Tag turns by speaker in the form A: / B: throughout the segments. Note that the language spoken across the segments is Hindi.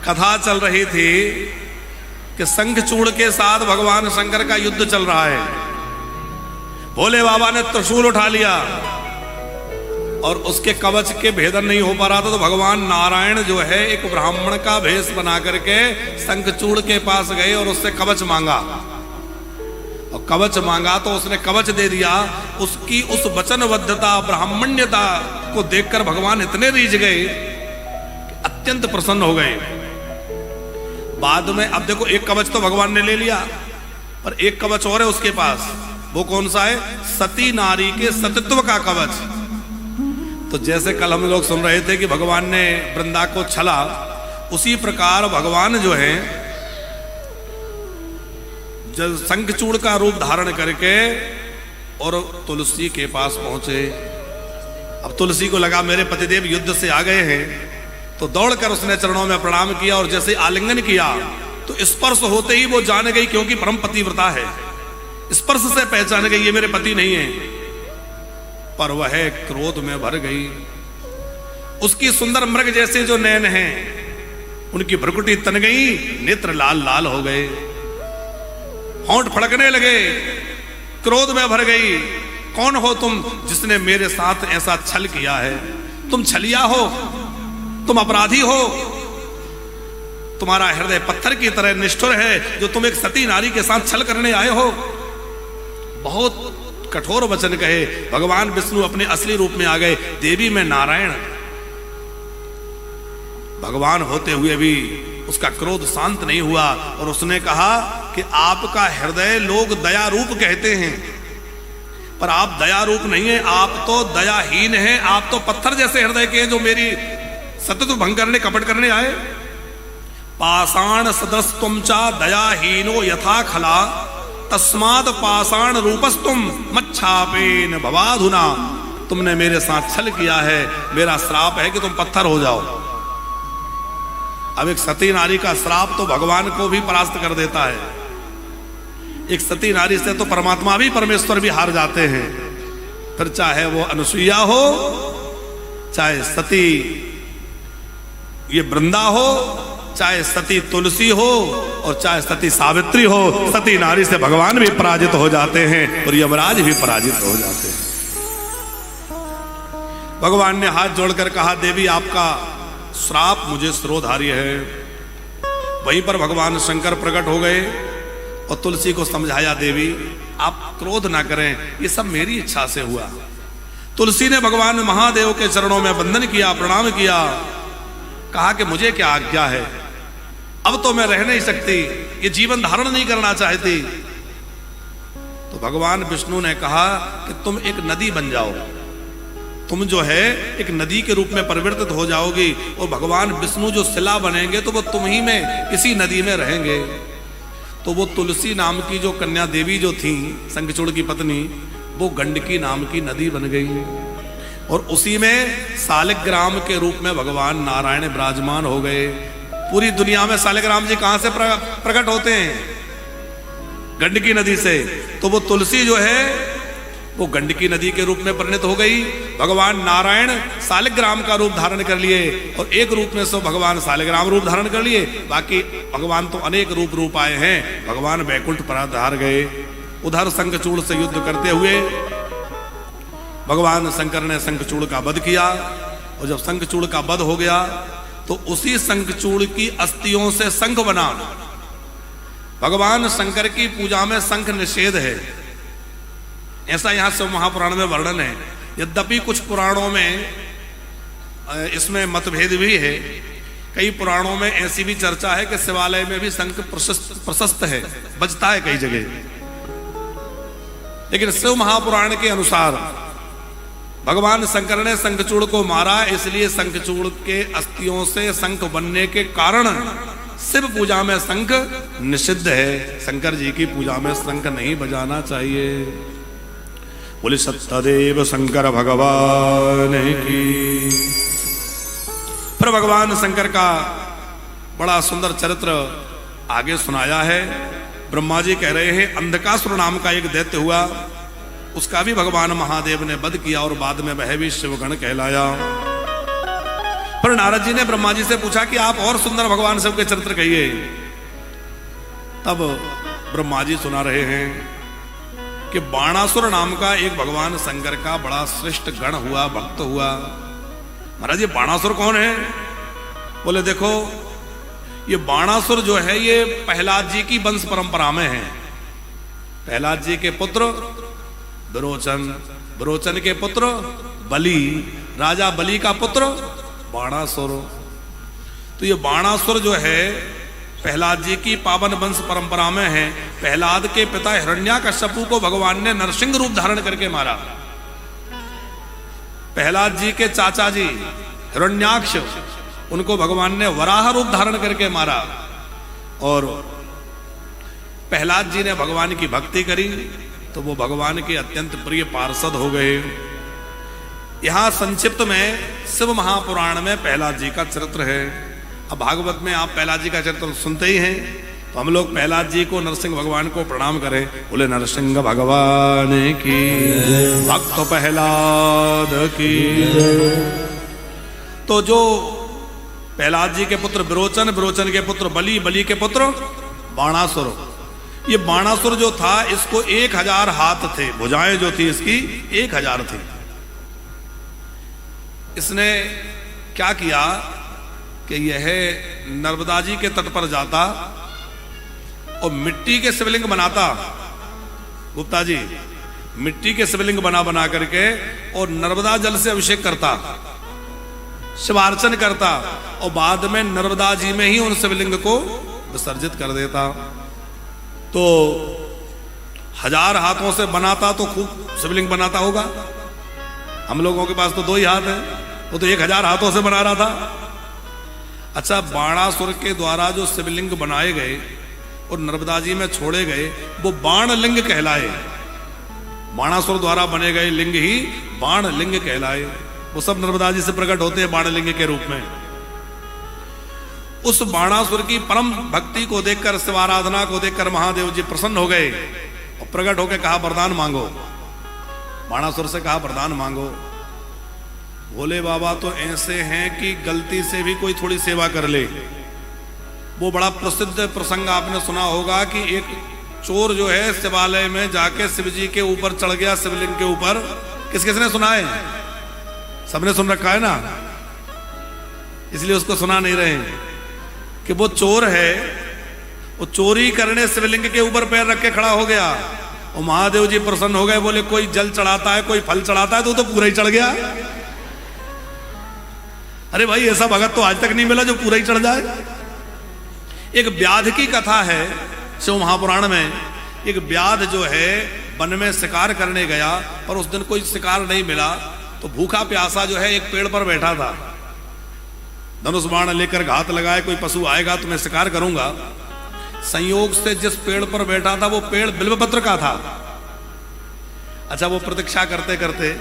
A: कथा चल रही थी कि शंखचूड़ के साथ भगवान शंकर का युद्ध चल रहा है। भोले बाबा ने त्रिशूल उठा लिया और उसके कवच के भेदन नहीं हो पा रहा था, तो भगवान नारायण जो है एक ब्राह्मण का भेष बना करके शंखचूड़ के पास गए और उससे कवच मांगा। और कवच मांगा तो उसने कवच दे दिया। उसकी उस वचनबद्धता, ब्राह्मण्यता को देखकर भगवान इतने रीझ गए, अत्यंत प्रसन्न हो गए। बाद में अब देखो, एक कवच तो भगवान ने ले लिया, पर एक कवच और है उसके पास। वो कौन सा है? सती नारी के सतीत्व का कवच। तो जैसे कल हम लोग सुन रहे थे कि भगवान ने वृंदा को छला, उसी प्रकार भगवान जो है जब शंखचूड़ का रूप धारण करके और तुलसी के पास पहुंचे। अब तुलसी को लगा मेरे पतिदेव युद्ध से आ गए हैं, तो दौड़कर उसने चरणों में प्रणाम किया और जैसे आलिंगन किया तो स्पर्श होते ही वो जान गई, क्योंकि परम पतिव्रता है, स्पर्श से पहचान गई ये मेरे पति नहीं है। पर वह क्रोध में भर गई। उसकी सुंदर मृग जैसे जो नयन हैं, उनकी भ्रुकुटी तन गई, नेत्र लाल लाल हो गए, होंठ फड़कने लगे, क्रोध में भर गई। कौन हो तुम जिसने मेरे साथ ऐसा छल किया है? तुम छलिया हो, तुम अपराधी हो, तुम्हारा हृदय पत्थर की तरह निष्ठुर है जो तुम एक सती नारी के साथ छल करने आए हो। बहुत कठोर वचन कहे। भगवान विष्णु अपने असली रूप में आ गए, देवी में नारायण। भगवान होते हुए भी उसका क्रोध शांत नहीं हुआ और उसने कहा कि आपका हृदय लोग दया रूप कहते हैं, पर आप दया रूप नहीं है, आप तो दयाहीन हैं। आप तो पत्थर जैसे हृदय के हैं जो मेरी सतत भंग करने, कपट करने आए। पाषाण सदस्तुम चा दयाहीनो यथा खला, तस्माद पाषाण रूपस्तुम मच्छापेन भवाधुना। तुमने मेरे साथ छल किया है, मेरा श्राप है कि तुम पत्थर हो जाओ। अब एक सती नारी का श्राप तो भगवान को भी परास्त कर देता है। एक सती नारी से तो परमात्मा भी, परमेश्वर भी हार जाते हैं। फिर चाहे वो अनुसुईया हो, चाहे सती ये वृंदा हो, चाहे सती तुलसी हो और चाहे सती सावित्री हो, सती नारी से भगवान भी पराजित हो जाते हैं और यमराज भी पराजित हो जाते हैं। भगवान ने हाथ जोड़कर कहा, देवी आपका श्राप मुझे शिरोधार्य है। वहीं पर भगवान शंकर प्रकट हो गए और तुलसी को समझाया, देवी आप क्रोध ना करें, ये सब मेरी इच्छा से हुआ। तुलसी ने भगवान महादेव के चरणों में वंदन किया, प्रणाम किया, कहा कि मुझे क्या आज्ञा है, अब तो मैं रह नहीं सकती, ये जीवन धारण नहीं करना चाहती। तो भगवान विष्णु ने कहा कि तुम एक नदी बन जाओ, तुम जो है एक नदी के रूप में परिवर्तित हो जाओगी और भगवान विष्णु जो शिला बनेंगे तो वो तुम ही में इसी नदी में रहेंगे। तो वो तुलसी नाम की जो कन्या देवी जो थी, शंखचूड़ की पत्नी, वो गंडकी नाम की नदी बन गई और उसी में शालिग्राम के रूप में भगवान नारायण विराजमान हो गए। पूरी दुनिया में शालिग्राम जी कहां से प्रकट होते हैं? गंडकी नदी से। तो वो तुलसी जो है वो गंडकी नदी के रूप में परिणत हो गई। भगवान नारायण शालिग्राम का रूप धारण कर लिए और एक रूप में सो भगवान शालिग्राम रूप धारण कर लिए, बाकी भगवान तो अनेक रूप आए हैं। भगवान वैकुंठ पधार गए। उधर शंखचूड़ से युद्ध करते हुए भगवान शंकर ने शंखचूड़ का वध किया और जब शंखचूड़ का वध हो गया तो उसी शंखचूड़ की अस्थियों से शंख बना। भगवान शंकर की पूजा में शंख निषेध है, ऐसा यहां से महापुराण में वर्णन है। यद्यपि कुछ पुराणों में इसमें मतभेद भी है। कई पुराणों में ऐसी भी चर्चा है कि शिवालय में भी शंख प्रशस्त है, बजता है कई जगह। लेकिन शिव महापुराण के अनुसार भगवान शंकर ने शंखचूड़ को मारा, इसलिए शंखचूड़ के अस्थियों से शंख बनने के कारण शिव पूजा में शंख निषिद्ध है। शंकर जी की पूजा में शंख नहीं बजाना चाहिए। बोले सत्यदेव शंकर भगवान की। फिर भगवान शंकर का बड़ा सुंदर चरित्र आगे सुनाया है। ब्रह्मा जी कह रहे हैं अंधकासुर नाम का एक दैत्य हुआ, उसका भी भगवान महादेव ने वध किया और बाद में वह भी शिवगण कहलाया। फिर नारद जी ने ब्रह्मा जी से पूछा कि आप और सुंदर भगवान सबके चरित्र कहिए। तब ब्रह्मा जी सुना रहे हैं कि बाणासुर नाम का एक भगवान शंकर का बड़ा श्रेष्ठ गण हुआ, भक्त हुआ। महाराज ये बाणासुर कौन है? बोले देखो ये बाणासुर जो है ये प्रहलाद जी की वंश परंपरा में है। प्रहलाद जी के पुत्र विरोचन, विरोचन के पुत्र बलि, राजा बलि का पुत्र बाणासुर। तो ये बाणासुर जो है प्रहलाद जी की पावन वंश परंपरा में है। प्रहलाद के पिता हिरण्याकश्यपु को भगवान ने नरसिंह रूप धारण करके मारा। प्रहलाद जी के चाचा जी हिरण्याक्ष, उनको भगवान ने वराह रूप धारण करके मारा। और प्रहलाद जी ने भगवान की भक्ति करी तो वो भगवान के अत्यंत प्रिय पार्षद हो गए। यहां संक्षिप्त में शिव महापुराण में प्रहलाद जी का चरित्र है। अब भागवत में आप प्रहलाद जी का चरित्र सुनते ही हैं, तो हम लोग प्रहलाद जी को, नरसिंह भगवान को प्रणाम करें। बोले नरसिंह भगवान की, भक्त प्रहलाद की। तो जो प्रहलाद जी के पुत्र विरोचन, विरोचन के पुत्र बलि, बलि के पुत्र बाणासुर। ये बाणासुर जो था इसको 1000 हाथ थे, भुजाएं जो थी इसकी 1000 थी। इसने क्या किया कि यह नर्मदा जी के तट पर जाता और मिट्टी के शिवलिंग बनाता। गुप्ता जी, मिट्टी के शिवलिंग बना बना करके और नर्मदा जल से अभिषेक करता, शिवार्चन करता और बाद में नर्मदा जी में ही उन शिवलिंग को विसर्जित कर देता। तो 1000 हाथों से बनाता तो खूब शिवलिंग बनाता होगा। हम लोगों के पास तो 2 ही हाथ है, वो तो 1000 हाथों से बना रहा था। अच्छा, बाणासुर के द्वारा जो शिवलिंग बनाए गए और नर्मदा जी में छोड़े गए वो बाण लिंग कहलाए। बाणासुर द्वारा बने गए लिंग ही बाण लिंग कहलाए। वो सब नर्मदा जी से प्रकट होते हैं बाण लिंग के रूप में। उस बाणासुर की परम भक्ति को देखकर, शिवाराधना को देखकर महादेव जी प्रसन्न हो गए और प्रकट होकर कहा वरदान मांगो। बाणासुर से कहा वरदान मांगो। भोले बाबा तो ऐसे हैं कि गलती से भी कोई थोड़ी सेवा कर ले। वो बड़ा प्रसिद्ध प्रसंग आपने सुना होगा कि एक चोर जो है शिवालय में जाके शिव जी के ऊपर चढ़ गया, शिवलिंग के ऊपर। किस किसने सुना है? सबने सुन रखा है ना, इसलिए उसको सुना नहीं रहे कि वो चोर है, वो चोरी करने शिवलिंग के ऊपर पैर रख के खड़ा हो गया और महादेव जी प्रसन्न हो गए। बोले कोई जल चढ़ाता है, कोई फल चढ़ाता है, तो पूरा ही चढ़ गया। अरे भाई, ऐसा भगत तो आज तक नहीं मिला जो पूरा ही चढ़ जाए। एक व्याध की कथा है शिव महापुराण में। एक व्याध जो है वन में शिकार करने गया, पर उस दिन कोई शिकार नहीं मिला, तो भूखा प्यासा जो है एक पेड़ पर बैठा था। धनुष बाण लेकर घात लगाए, कोई पशु आएगा तो मैं शिकार करूंगा। संयोग से जिस पेड़ पर बैठा था वो पेड़ बिल्वपत्र का था। अच्छा, वो प्रतीक्षा करते करते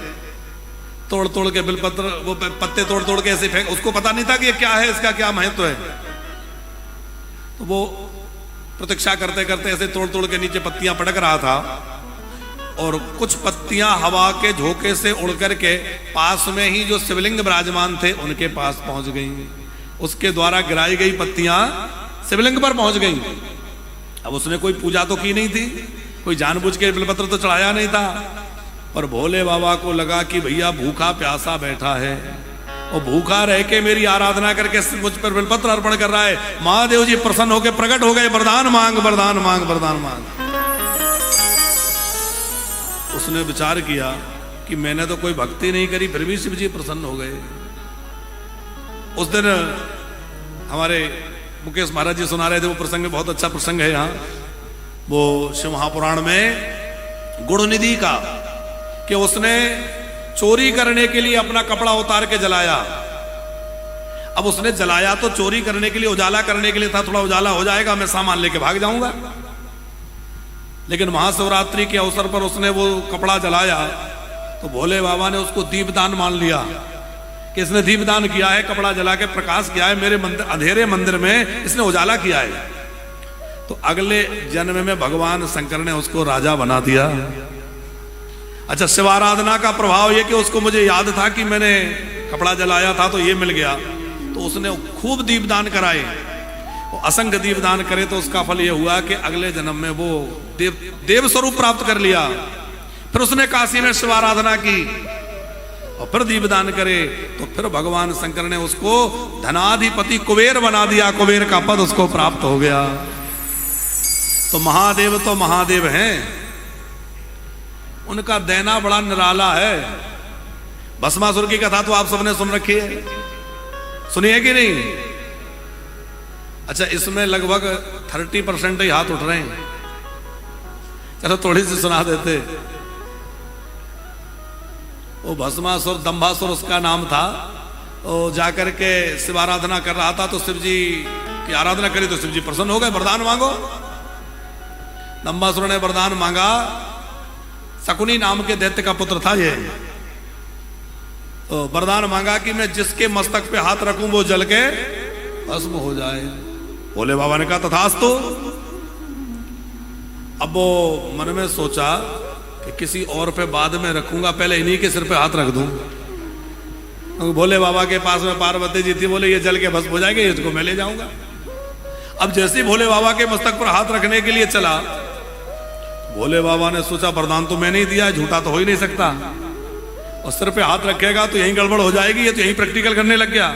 A: तोड़ तोड़ के बिलपत्र, वो पत्ते तोड़ तोड़ के ऐसे फेंक, उसको पता नहीं था कि ये क्या है, इसका क्या महत्व है। तो वो प्रतीक्षा करते करते ऐसे तोड़ तोड़ के नीचे पत्तियां पटक रहा था और कुछ पत्तियां हवा के झोंके से उड़ करके पास में ही जो शिवलिंग विराजमान थे उनके पास पहुंच गई। उसके द्वारा गिराई गई पत्तियां शिवलिंग पर पहुंच गई। अब उसने कोई पूजा तो की नहीं थी, कोई जानबूझ के बिलपत्र तो चढ़ाया नहीं था, पर भोले बाबा को लगा कि भैया भूखा प्यासा बैठा है और भूखा रह के मेरी आराधना करके मुझ पर बिलपत्र अर्पण कर रहा है। महादेव जी प्रसन्न होकर प्रकट हो गए, वरदान मांग, वरदान मांग, वरदान मांग। उसने विचार किया कि मैंने तो कोई भक्ति नहीं करी, फिर भी शिव जी प्रसन्न हो गए। उस दिन हमारे मुकेश महाराज जी सुना रहे थे, वो प्रसंग बहुत अच्छा प्रसंग है यहाँ। वो शिव महापुराण में गुणनिधि का, कि उसने चोरी करने के लिए अपना कपड़ा उतार के जलाया। अब उसने जलाया तो चोरी करने के लिए, उजाला करने के लिए था, थोड़ा उजाला हो जाएगा, मैं सामान लेके भाग जाऊंगा। लेकिन महाशिवरात्रि के अवसर पर उसने वो कपड़ा जलाया तो भोले बाबा ने उसको दीपदान मान लिया कि इसने दीपदान किया है, कपड़ा जला के प्रकाश किया है, मेरे मंदिर, अंधेरे मंदिर में इसने उजाला किया है। तो अगले जन्म में भगवान शंकर ने उसको राजा बना दिया। अच्छा, शिवाराधना का प्रभाव ये कि उसको मुझे याद था कि मैंने कपड़ा जलाया था तो ये मिल गया। तो उसने खूब दीपदान कराए, असंख्य दीपदान करे, तो उसका फल यह हुआ कि अगले जन्म में वो देव स्वरूप प्राप्त कर लिया। फिर उसने काशी में शिव आराधना की और फिर दीपदान करे, तो फिर भगवान शंकर ने उसको धनाधिपति कुबेर बना दिया, कुबेर का पद उसको प्राप्त हो गया। तो महादेव हैं, उनका देना बड़ा निराला है। भस्मासुर की कथा तो आप सबने सुन रखी है, सुनी है कि नहीं? अच्छा, इसमें लगभग 30% ही हाथ उठ रहे हैं। चलो थोड़ी सी सुना देते। वो भस्मासुर, दंभासुर उसका नाम था। वो जाकर के शिव आराधना कर रहा था, तो शिव जी की आराधना करी तो शिव जी प्रसन्न हो गए। वरदान मांगो। दंभासुर ने वरदान मांगा, शकुनी नाम के दैत्य का पुत्र था ये। तो वरदान मांगा कि मैं जिसके मस्तक पे हाथ रखूं वो जल के भस्म हो जाए। भोले बाबा ने कहा तथास्तु। अब वो मन में सोचा कि किसी और पे बाद में रखूंगा, पहले इन्हीं के सिर पे हाथ रख दूं। तो भोले बाबा के पास में पार्वती जी थी, बोले ये जल के भस्म हो जाएंगे, इसको मैं ले जाऊंगा। अब जैसे ही भोले बाबा के मस्तक पर हाथ रखने के लिए चला, भोले बाबा ने सोचा वरदान तो मैं नहीं दिया, झूठा तो हो ही नहीं सकता, और सिर पे हाथ रखेगा तो यहीं गड़बड़ हो जाएगी, ये तो यहीं प्रैक्टिकल करने लग गया।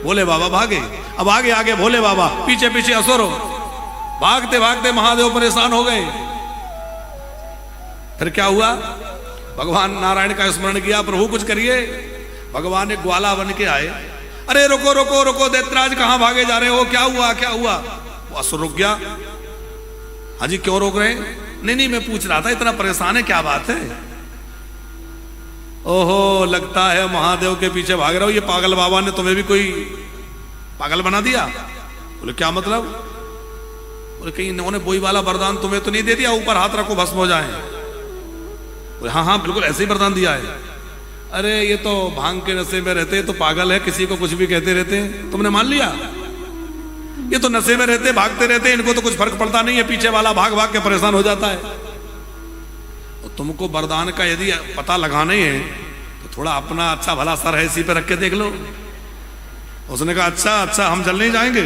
A: भोले बाबा भागे। अब आगे आगे भोले बाबा, पीछे पीछे असुर। भागते भागते महादेव परेशान हो गए। फिर क्या हुआ? भगवान नारायण का स्मरण किया, प्रभु कुछ करिए। भगवान एक ग्वाला बन के आए। अरे रुको रुको रुको दैत्यराज, कहां भागे जा रहे हो? क्या हुआ क्या हुआ? वो असुर रुक गया। हाँ जी, क्यों रोक रहे हैं? नहीं, मैं पूछ रहा था, इतना परेशान है, क्या बात है? ओहो, लगता है महादेव के पीछे भाग रहे हो, ये पागल बाबा ने तुम्हें भी कोई पागल बना दिया। बोले क्या मतलब? बोले कहीं इन्होंने वही वाला वरदान तुम्हें तो नहीं दे दिया, ऊपर हाथ रखो भस्म हो जाए? बोले हाँ बिल्कुल ऐसे ही वरदान दिया है। अरे ये तो भांग के नशे में रहते, तो पागल है, किसी को कुछ भी कहते रहते हैं, तुमने मान लिया? ये तो नशे में रहते, भागते रहते, इनको तो कुछ फर्क पड़ता नहीं है, पीछे वाला भाग भाग के परेशान हो जाता है। तो तुमको वरदान का यदि पता लगाना ही है तो थोड़ा अपना अच्छा भला सर है इसी पे रख के देख लो। उसने कहा अच्छा हम जल नहीं जाएंगे?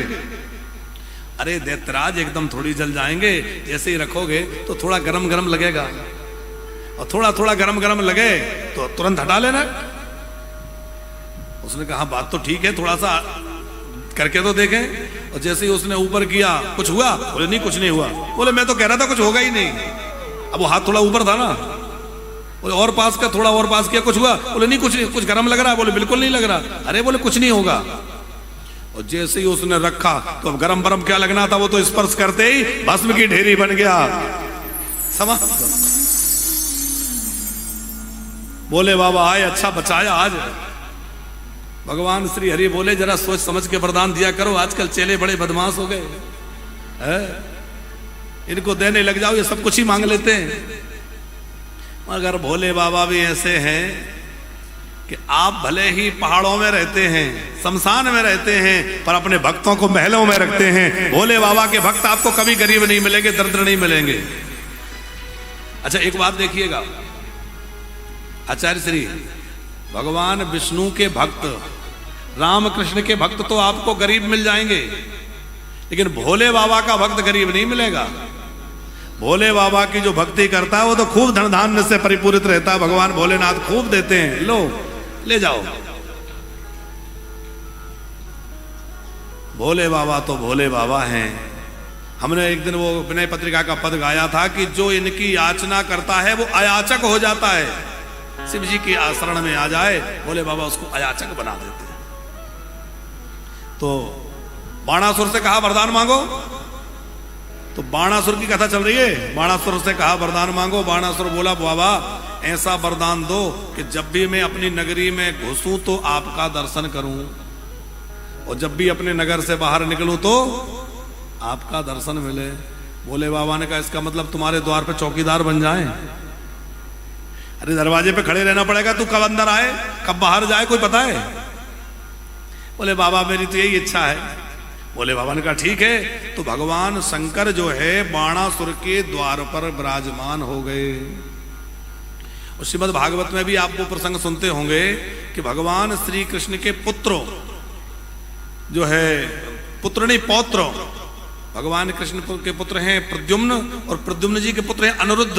A: अरे दैत्यराज एकदम थोड़ी जल जाएंगे, जैसे ही रखोगे तो थोड़ा गरम गरम लगेगा, और थोड़ा थोड़ा गरम गरम लगे तो तुरंत हटा लेना। उसने कहा बात तो ठीक है, थोड़ा सा करके तो देखें। और जैसे ही उसने ऊपर किया, कुछ हुआ? बोले नहीं कुछ नहीं हुआ। बोले मैं तो कह रहा था कुछ होगा ही नहीं। अब वो हाथ थोड़ा ऊपर था ना, बोले और पास का, थोड़ा और पास किया, कुछ हुआ? बोले नहीं कुछ नहीं, कुछ गर्म लग रहा है। बोले बिल्कुल नहीं लग रहा। अरे बोले कुछ नहीं होगा। और जैसे ही उसने रखा तो अब गरम गरम क्या लगना था, वो तो स्पर्श करते ही भस्म की ढेरी बन गया। समाप्त। बोले बाबा आए, अच्छा बचाया आज। भगवान श्री हरि बोले जरा सोच समझ के वरदान दिया करो, आजकल चेले बड़े बदमाश हो गए हैं, इनको देने लग जाओ ये सब कुछ ही मांग लेते हैं। मगर भोले बाबा भी ऐसे हैं कि आप भले ही पहाड़ों में रहते हैं, शमशान में रहते हैं, पर अपने भक्तों को महलों में रखते हैं। भोले बाबा के भक्त आपको कभी गरीब नहीं मिलेंगे, दरिद्र नहीं मिलेंगे। अच्छा एक बात देखिएगा, आचार्य श्री भगवान विष्णु के भक्त, रामकृष्ण के भक्त तो आपको गरीब मिल जाएंगे, लेकिन भोले बाबा का भक्त गरीब नहीं मिलेगा। भोले बाबा की जो भक्ति करता है वो तो खूब धन धान्य से परिपूरित रहता है। भगवान भोलेनाथ खूब देते हैं, लो ले जाओ। भोले बाबा तो भोले बाबा हैं। हमने एक दिन वो विनय पत्रिका का पद गाया था कि जो इनकी याचना करता है वो अयाचक हो जाता है। शिव जी की आचरण में आ जाए, भोले बाबा उसको अयाचक बना देते हैं। तो बाणासुर से कहा वरदान मांगो, तो बाणासुर की कथा चल रही है। बाणासुर से कहा वरदान मांगो। बाणासुर बोला बाबा ऐसा वरदान दो कि जब भी मैं अपनी नगरी में घुसूं तो आपका दर्शन करूं, और जब भी अपने नगर से बाहर निकलूं तो आपका दर्शन मिले। भोले बाबा ने कहा इसका मतलब तुम्हारे द्वार पे चौकीदार बन जाएं? अरे दरवाजे पे खड़े रहना पड़ेगा, तू कब अंदर आए कब बाहर जाए कोई पता है? बोले बाबा मेरी तो यही इच्छा है। बोले बाबा ने कहा ठीक है। तो भगवान शंकर जो है बाणासुर के द्वार पर विराजमान हो गए। और श्रीमद् भागवत में भी आप वो प्रसंग सुनते होंगे कि भगवान श्री कृष्ण के पुत्रों जो है पुत्र नहीं पौत्र, भगवान कृष्ण के पुत्र हैं प्रद्युम्न, और प्रद्युम्न जी के पुत्र हैं अनिरुद्ध।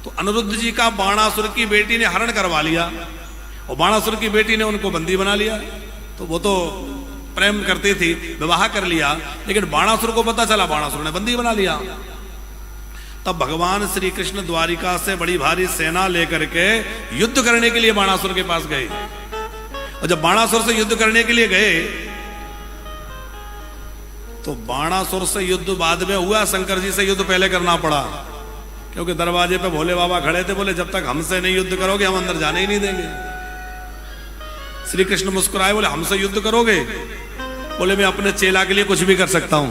A: तो अनिरुद्ध जी का बाणासुर की बेटी ने हरण करवा लिया, और बाणासुर की बेटी ने उनको बंदी बना लिया। तो वो तो प्रेम करती थी, विवाह कर लिया, लेकिन बाणासुर को पता चला, बाणासुर ने बंदी बना लिया। तब भगवान श्री कृष्ण द्वारिका से बड़ी भारी सेना लेकर के युद्ध करने के लिए बाणासुर के पास गए। और जब बाणासुर से युद्ध करने के लिए गए तो बाणासुर से युद्ध बाद में हुआ, शंकर जी से युद्ध पहले करना पड़ा, क्योंकि दरवाजे पे भोले बाबा खड़े थे, बोले जब तक हमसे नहीं युद्ध करोगे हम अंदर जाने ही नहीं देंगे। श्री कृष्ण मुस्कुराए, बोले हमसे युद्ध करोगे? बोले मैं अपने चेला के लिए कुछ भी कर सकता हूं,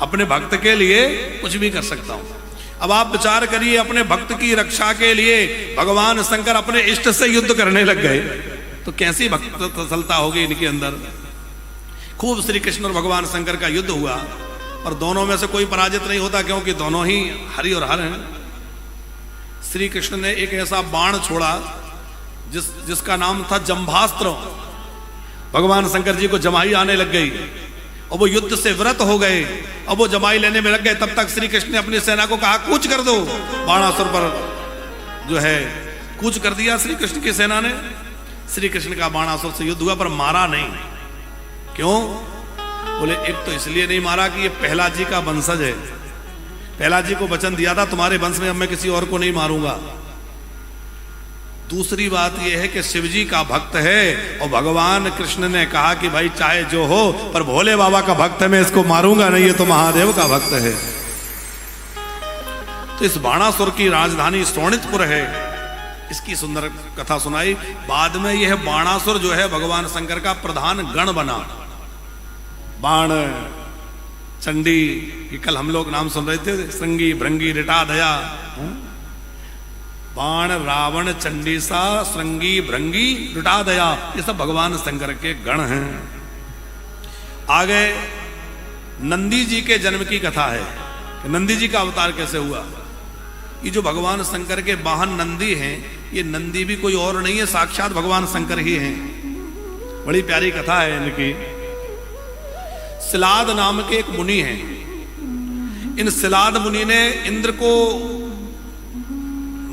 A: अपने भक्त के लिए कुछ भी कर सकता हूं। अब आप विचार करिए, अपने भक्त की रक्षा के लिए भगवान शंकर अपने इष्ट से युद्ध करने लग गए, तो कैसी भक्तता होगी इनके अंदर। खूब श्री कृष्ण और भगवान शंकर का युद्ध हुआ, और दोनों में से कोई पराजित नहीं होता, क्योंकि दोनों ही हरि और हर हैं। श्री कृष्ण ने एक ऐसा बाण छोड़ा जिसका नाम था जंभास्त्र। भगवान शंकर जी को जमाई आने लग गई, और वो युद्ध से व्रत हो गए, अब वो जमाई लेने में लग गए। तब तक श्री कृष्ण ने अपनी सेना को कहा कूच कर दो। बाणासुर पर जो है कूच कर दिया श्री कृष्ण की सेना ने। श्री कृष्ण का बाणासुर से युद्ध हुआ, पर मारा नहीं। क्यों? बोले एक तो इसलिए नहीं मारा कि ये प्रहलाद जी का वंशज है, प्रहलाद जी को वचन दिया था तुम्हारे वंश में अब मैं किसी और को नहीं मारूंगा। दूसरी बात यह है कि शिव जी का भक्त है, और भगवान कृष्ण ने कहा कि भाई चाहे जो हो, पर भोले बाबा का भक्त है, मैं इसको मारूंगा नहीं, ये तो महादेव का भक्त है। तो इस बाणासुर की राजधानी शोणितपुर है, इसकी सुंदर कथा सुनाई। बाद में यह बाणासुर जो है भगवान शंकर का प्रधान गण बना। बाण चंडी, ये कल हम लोग नाम सुन रहे थे, श्रृंगी भृंगी रिटा दया। बाण रावण चंडीसा श्रृंगी भृंगी रिटा दया, ये सब भगवान शंकर के गण हैं। आगे नंदी जी के जन्म की कथा है, नंदी जी का अवतार कैसे हुआ। ये जो भगवान शंकर के वाहन नंदी हैं, ये नंदी भी कोई और नहीं है, साक्षात भगवान शंकर ही हैं। बड़ी प्यारी कथा है इनकी। सिलाद नाम के एक मुनि हैं। इन सिलाद मुनि ने इंद्र को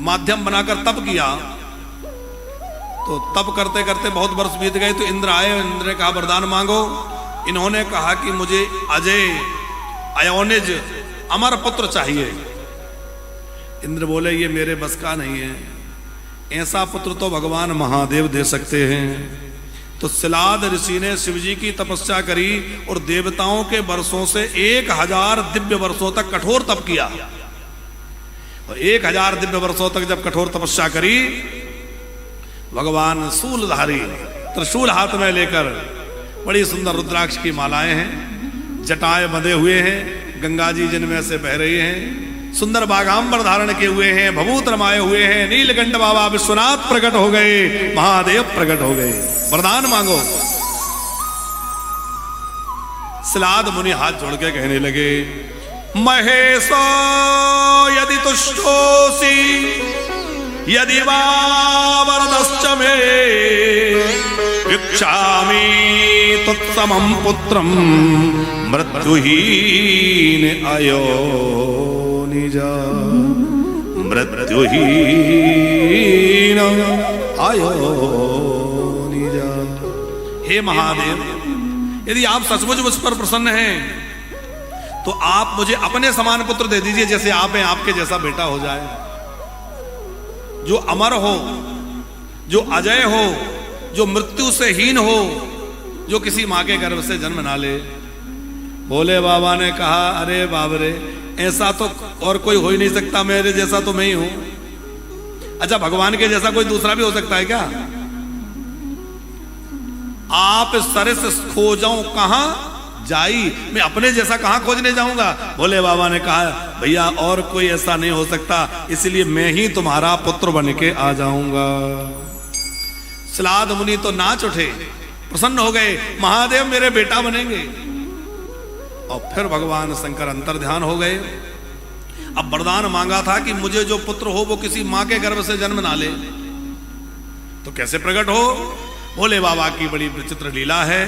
A: माध्यम बनाकर तप किया, तो तप करते करते बहुत वर्ष बीत गए। तो इंद्र आए, इंद्र ने कहा वरदान मांगो। इन्होंने कहा कि मुझे अजय अयोनिज अमर पुत्र चाहिए। इंद्र बोले ये मेरे बस का नहीं है, ऐसा पुत्र तो भगवान महादेव दे सकते हैं। तो सिलाद ऋषि ने शिव जी की तपस्या करी, और देवताओं के वर्षों से 1000 दिव्य वर्षों तक कठोर तप किया। और 1000 दिव्य वर्षों तक जब कठोर तपस्या करी, भगवान शूलधारी त्रिशूल हाथ में लेकर, बड़ी सुंदर रुद्राक्ष की मालाएं हैं, जटाएं बंधे हुए हैं, गंगा जी जिनमें से बह रही हैं, सुंदर बागांबर धारण किए हुए हैं, भभूत रमाए हुए हैं। नीलकंठ बाबा विश्वनाथ प्रकट हो गए, महादेव प्रकट हो गए। वरदान मांगो। सिलाद मुनि हाथ जोड़ के कहने लगे, महेशो यदि तुष्टोसी यदि वा वरदश्च मे इच्छामि तत्समं पुत्रं मृत्युहीन अयो निजा मृत्युहीन आयो निजा। हे महादेव, यदि आप सचमुच मुझ पर प्रसन्न हैं तो आप मुझे अपने समान पुत्र दे दीजिए, जैसे आप हैं, आपके जैसा बेटा हो जाए, जो अमर हो, जो अजय हो, जो मृत्यु से हीन हो, जो किसी मां के गर्भ से जन्म ना ले। भोले बाबा ने कहा अरे बाबरे, ऐसा तो और कोई हो ही नहीं सकता, मेरे जैसा तो मैं ही हूं। अच्छा, भगवान के जैसा कोई दूसरा भी हो सकता है क्या? आप सरस खोजो कहां जाई, मैं अपने जैसा कहां खोजने जाऊंगा। भोले बाबा ने कहा भैया और कोई ऐसा नहीं हो सकता, इसलिए मैं ही तुम्हारा पुत्र बन के आ जाऊंगा। सिलाद मुनि तो नाच उठे, प्रसन्न हो गए, महादेव मेरे बेटा बनेंगे। और फिर भगवान शंकर अंतर ध्यान हो गए। अब वरदान मांगा था कि मुझे जो पुत्र हो वो किसी मां के गर्भ से जन्म ना ले, तो कैसे प्रकट हो? भोले बाबा की बड़ी विचित्र लीला है।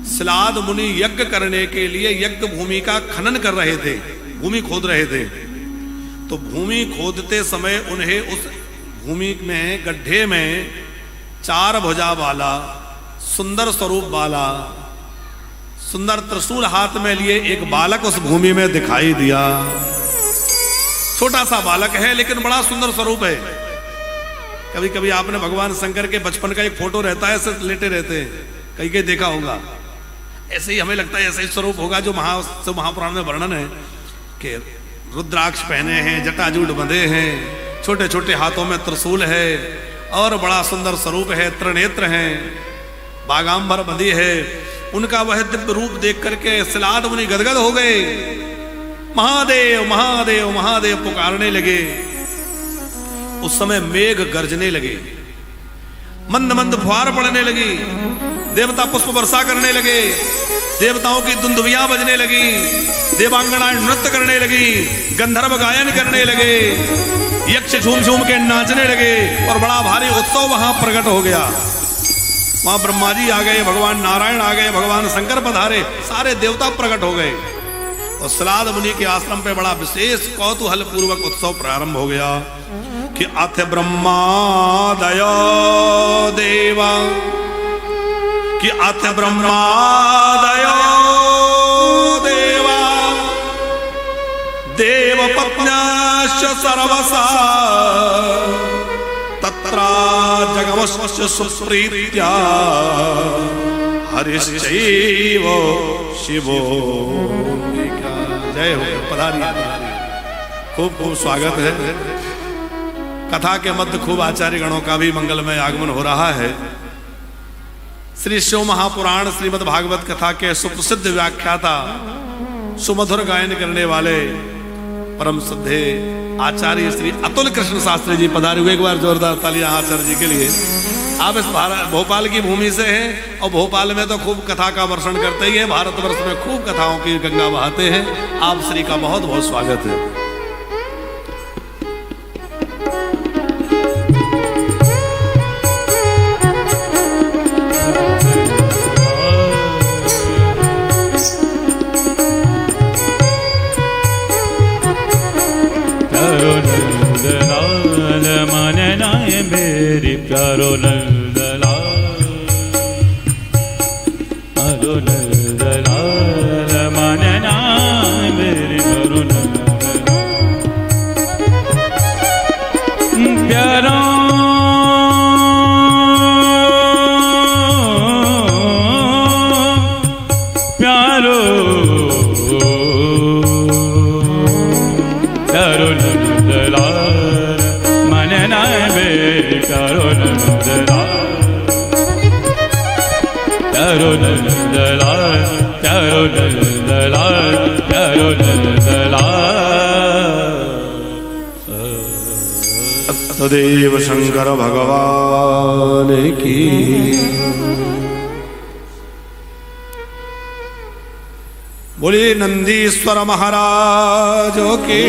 A: सिलाद मुनि यज्ञ करने के लिए यज्ञ भूमि का खनन कर रहे थे, भूमि खोद रहे थे। तो भूमि खोदते समय उन्हें उस भूमि में गड्ढे में 4 भुजा वाला सुंदर स्वरूप वाला सुंदर त्रिशूल हाथ में लिए एक बालक उस भूमि में दिखाई दिया। छोटा सा बालक है लेकिन बड़ा सुंदर स्वरूप है। कभी कभी आपने भगवान शंकर के बचपन का एक फोटो रहता है, ऐसे लेटे रहते हैं, कहीं कहीं देखा होगा। ऐसे ही हमें लगता है ऐसा ही स्वरूप होगा जो महापुराण में वर्णन है कि रुद्राक्ष पहने हैं, जटाजूट बंधे हैं, छोटे छोटे हाथों में त्रिशूल है और बड़ा सुंदर स्वरूप है, त्रिनेत्र हैं, बागांबर बंधी है। उनका वह दिव्य रूप देख करके सिलाद मुनि गदगद हो गए। महादेव महादेव महादेव पुकारने लगे। उस समय मेघ गरजने लगे, मंद मंद फुहार पड़ने लगी, देवता पुष्प वर्षा करने लगे, देवताओं की दुंदुभियां बजने लगी, देवांगनाएं नृत्य करने लगी, गंधर्व गायन करने लगे, यक्ष झूम झूम के नाचने लगे और बड़ा भारी उत्सव वहां प्रकट हो गया। वहां ब्रह्मा जी आ गए, भगवान नारायण आ गए, भगवान शंकर पधारे, सारे देवता प्रकट हो गए और सिलाद मुनि के आश्रम पे बड़ा विशेष कौतूहल पूर्वक उत्सव प्रारंभ हो गया कि अथ ब्रह्मादयो देवा, कि अथ ब्रह्मादयो देवा देवपत्न्याश्च सर्वसा तत्रा जगमस्य सुप्रीत्या हरिश्चैव शिवो। जय हो, पधारिए, खूब खूब स्वागत है। कथा के मध्य खूब आचार्य गणों का भी मंगलमय आगमन हो रहा है। श्री शिव महापुराण श्रीमद् भागवत कथा के सुप्रसिद्ध व्याख्याता, सुमधुर गायन करने वाले परम श्रद्धे आचार्य श्री अतुल कृष्ण शास्त्री जी पधारे हुए। एक बार जोरदार तालियां आचार्य जी के लिए। आप इस भोपाल की भूमि से हैं और भोपाल में तो खूब कथा का वर्षण करते ही है, भारतवर्ष में खूब कथाओं की गंगा बहाते हैं। आप श्री का बहुत बहुत स्वागत है।
B: प्यारो नंदलाल, प्यारो नंदलाल मनना मेरे प्यारो नंदलाल, प्यारो प्यारो प्यारो नंदलाल मनना मेरे प्यारो प्यारो नंदलाल, प्यारो नंदलाल, प्यारो नंदलाल।
A: तदेव शंकर भगवान की। बोलिए नंदीश्वर महाराजों की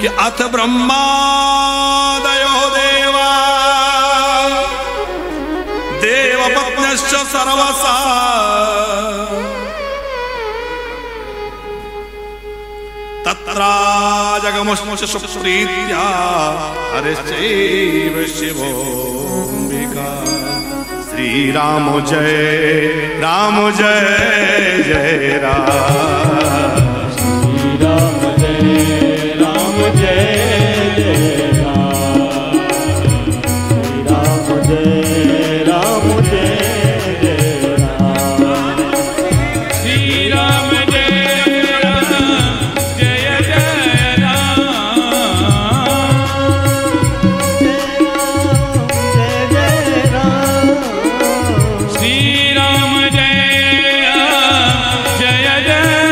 A: कि अथ ब्रह्मादयो देवा देवपत्न्यश्च सर्वसा तत्रा जगमश्च सुप्रीत्या हरिश्चैव शिवोऽम्बिका। श्री राम जय राम जय जय राम,
B: श्री राम जय राम जय जय राम, श्री राम जय राम जय जय राम, श्री राम जय राम जय जय राम, जय जय राम, श्री राम जय राम जय जय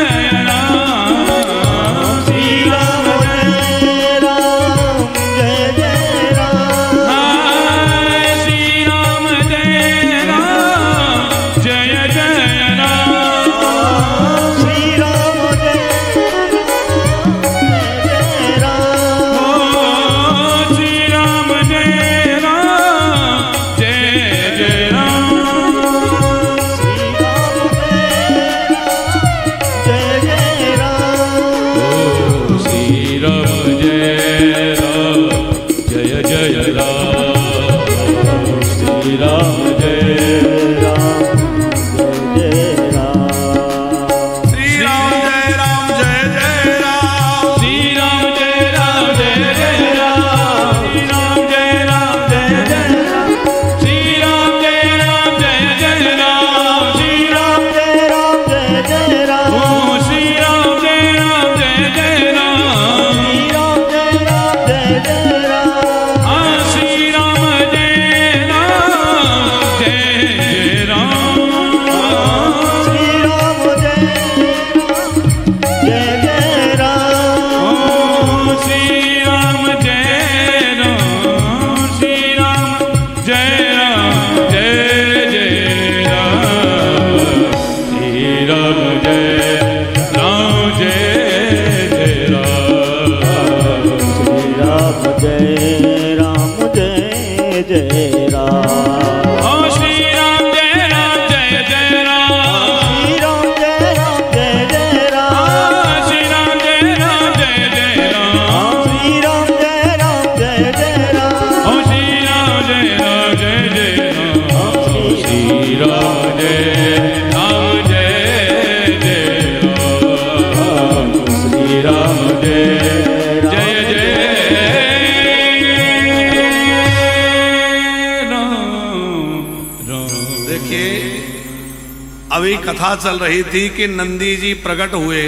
A: कथा चल रही थी कि नंदी जी प्रकट हुए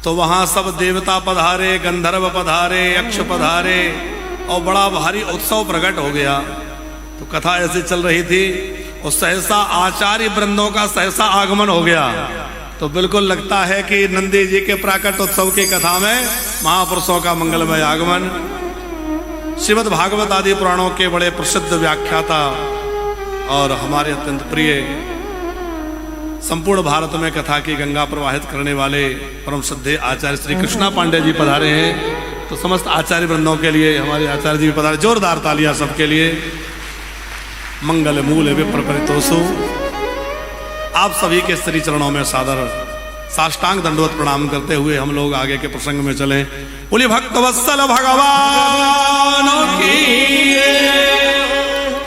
A: तो वहां सब देवता पधारे, गंधर्व पधारे, यक्ष पधारे और बड़ा भारी उत्सव प्रकट हो गया। तो कथा ऐसे चल रही थी और सहसा आचार्य वृंदों का सहसा आगमन हो गया। तो बिल्कुल लगता है कि नंदी जी के प्राकट उत्सव की कथा में महापुरुषों का मंगलमय आगमन। श्रीमद् भागवत आदि पुराणों के बड़े प्रसिद्ध व्याख्याता और हमारे अत्यंत प्रिय, संपूर्ण भारत में कथा की गंगा प्रवाहित करने वाले परम श्रद्धेय आचार्य श्री कृष्णा पांडे जी पधारे हैं। तो समस्त आचार्य वृंदों के लिए हमारे आचार्य जी भी पधारे, जोरदार तालियां सबके लिए। मंगल मूल विप्र परितोषु। आप सभी के श्री चरणों में सादर साष्टांग दंडवत प्रणाम करते हुए हम लोग आगे के प्रसंग में चलें। बोलिए भक्त वत्सल भगवान की।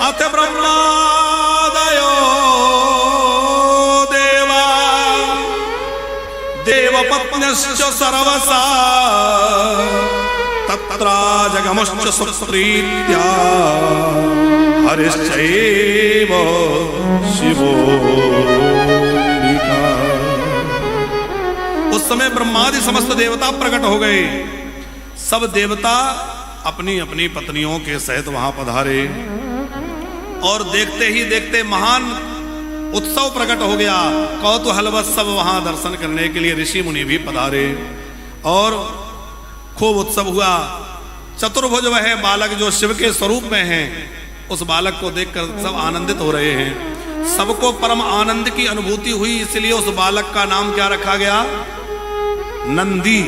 A: अथ ब्रह्मादयो देवा देवपत्न्यश्च सर्वसा तत्रा जगमश्च सुप्रीत्या हरिश्चैव शिवो। उस समय ब्रह्मादि समस्त देवता प्रकट हो गए। सब देवता अपनी अपनी पत्नियों के सहित वहां पधारे और देखते ही देखते महान उत्सव प्रकट हो गया। कौतूहलवश सब वहां दर्शन करने के लिए ऋषि मुनि भी पधारे और खूब उत्सव हुआ। चतुर्भुज वह बालक जो शिव के स्वरूप में है, उस बालक को देखकर सब आनंदित हो रहे हैं। सबको परम आनंद की अनुभूति हुई, इसलिए उस बालक का नाम क्या रखा गया? नंदी।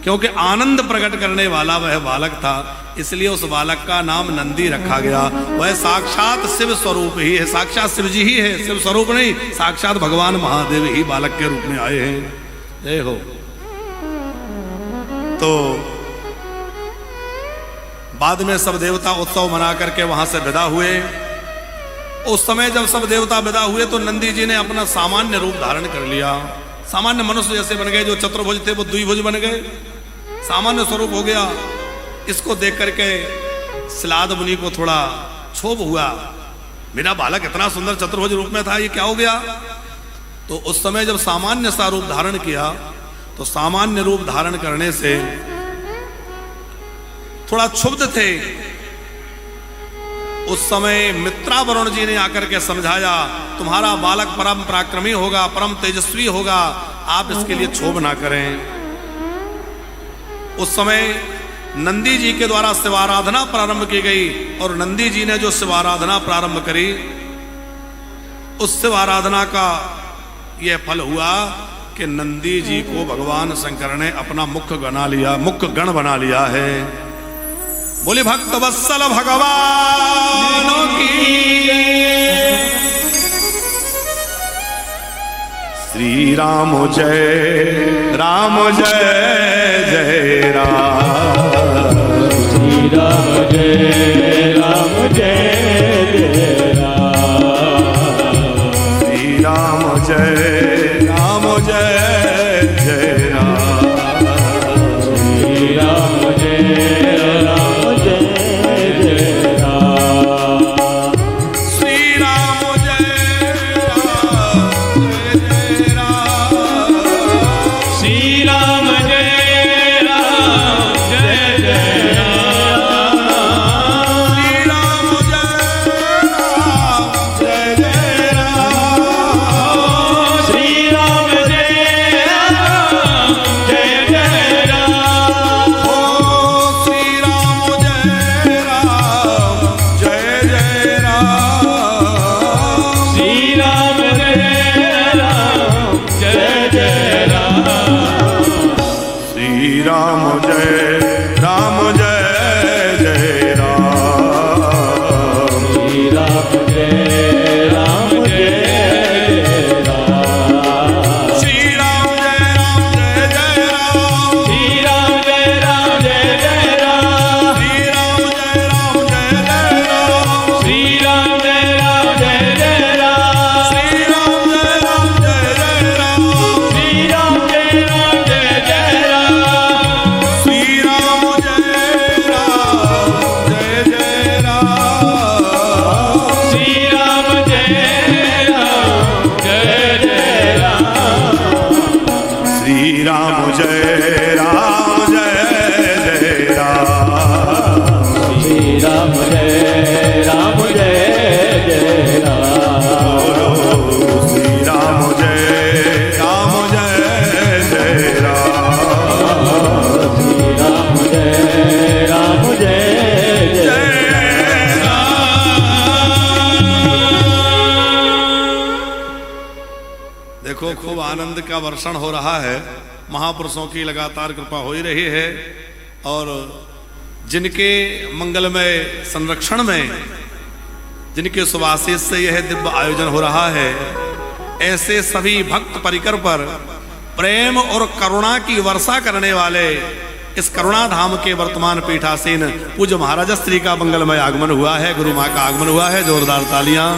A: क्योंकि आनंद प्रकट करने वाला वह बालक था, इसलिए उस बालक का नाम नंदी रखा गया। वह साक्षात शिव स्वरूप ही है, साक्षात शिव जी ही है, शिव स्वरूप नहीं, साक्षात भगवान महादेव ही बालक के रूप में आए हैं। जय हो। तो बाद में सब देवता उत्सव मना करके वहां से विदा हुए। उस समय जब सब देवता विदा हुए तो नंदी जी ने अपना सामान्य रूप धारण कर लिया। सामान्य मनुष्य जैसे बन गए, जो चतुर्भुज थे वो द्विभुज बन गए, सामान्य स्वरूप हो गया। इसको देख करके सिलाद मुनि को थोड़ा क्षोभ हुआ, मेरा बालक इतना सुंदर चतुर्भुज रूप में था, ये क्या हो गया? तो उस समय जब सामान्य सा रूप धारण किया तो सामान्य रूप धारण करने से थोड़ा क्षुब्ध थे। उस समय मित्रा वरुण जी ने आकर के समझाया, तुम्हारा बालक परम पराक्रमी होगा, परम तेजस्वी होगा, आप इसके लिए क्षोभ ना करें। उस समय नंदी जी के द्वारा शिवाराधना प्रारंभ की गई और नंदी जी ने जो शिवाराधना प्रारंभ करी, उस शिवाराधना का यह फल हुआ कि नंदी जी को भगवान शंकर ने अपना मुख्य बना लिया, मुख्य गण बना लिया है। बोले भक्त वत्सल भगवान की। श्री राम जय राम जय जय राम।
B: श्री राम जय राम जय जय राम।
A: श्री राम जय राम जय जय राम।
B: श्री राम जय राम जय जय राम।
A: श्री राम जय राम जय राम।
B: श्री राम जय राम जय जय राम।
A: श्री राम जय राम जय जय राम।
B: श्री राम जय राम जय जय राम।
A: ओ श्री राम जय राम जय जय राम।
B: श्री राम जय राम जय जय राम।
A: श्री राम जय राम जय जय राम।
B: श्री राम जय राम जय जय राम।
A: श्री राम जय राम जय जय राम।
B: श्री राम जय राम जय जय राम।
A: श्री राम जय राम जय जय राम।
B: श्री राम जय राम जय जय राम।
A: श्री राम जय राम जय जय राम।
B: श्री राम जय राम जय जय राम।
A: राम जय राम जय जय राम।
B: श्री राम जय राम जय जय राम।
A: बोलो श्री राम जय जय राम।
B: श्री राम जय जय
A: देखो खूब आनंद का वर्षण हो रहा है, महापुरुषों की लगातार कृपा हो ही रही है और जिनके मंगलमय संरक्षण में, जिनके सुभाषित से यह दिव्य आयोजन हो रहा है, ऐसे सभी भक्त परिकर पर प्रेम और करुणा की वर्षा करने वाले इस करुणा धाम के वर्तमान पीठासीन पूज्य महाराज श्री का मंगलमय आगमन हुआ है, गुरु माँ का आगमन हुआ है। जोरदार तालियां।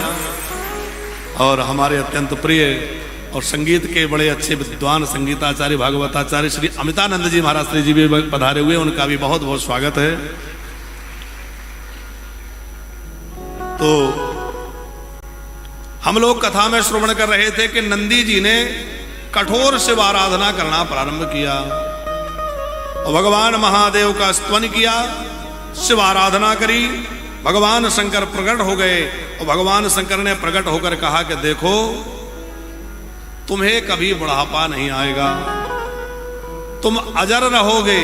A: और हमारे अत्यंत प्रिय और संगीत के बड़े अच्छे विद्वान संगीताचार्य भागवताचार्य श्री अमितानंद जी महाराज श्री जी भी पधारे हुए, उनका भी बहुत बहुत स्वागत है। तो हम लोग कथा में श्रवण कर रहे थे कि नंदी जी ने कठोर शिव आराधना करना प्रारंभ किया और भगवान महादेव का स्तवन किया, शिव आराधना करी। भगवान शंकर प्रकट हो गए और भगवान शंकर ने प्रकट होकर कहा कि देखो, तुम्हें कभी बुढ़ापा नहीं आएगा, तुम अजर रहोगे,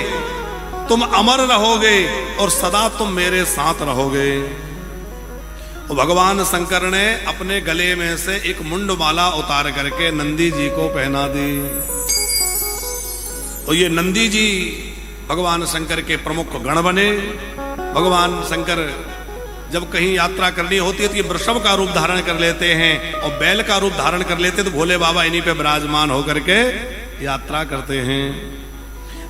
A: तुम अमर रहोगे और सदा तुम मेरे साथ रहोगे। और भगवान शंकर ने अपने गले में से एक मुंडमाला उतार करके नंदी जी को पहना दी। और ये नंदी जी भगवान शंकर के प्रमुख गण बने। भगवान शंकर जब कहीं यात्रा करनी होती है तो ये वृषभ का रूप धारण कर लेते हैं और बैल का रूप धारण कर लेते हैं, तो भोले बाबा इन्हीं पे विराजमान होकर के यात्रा करते हैं।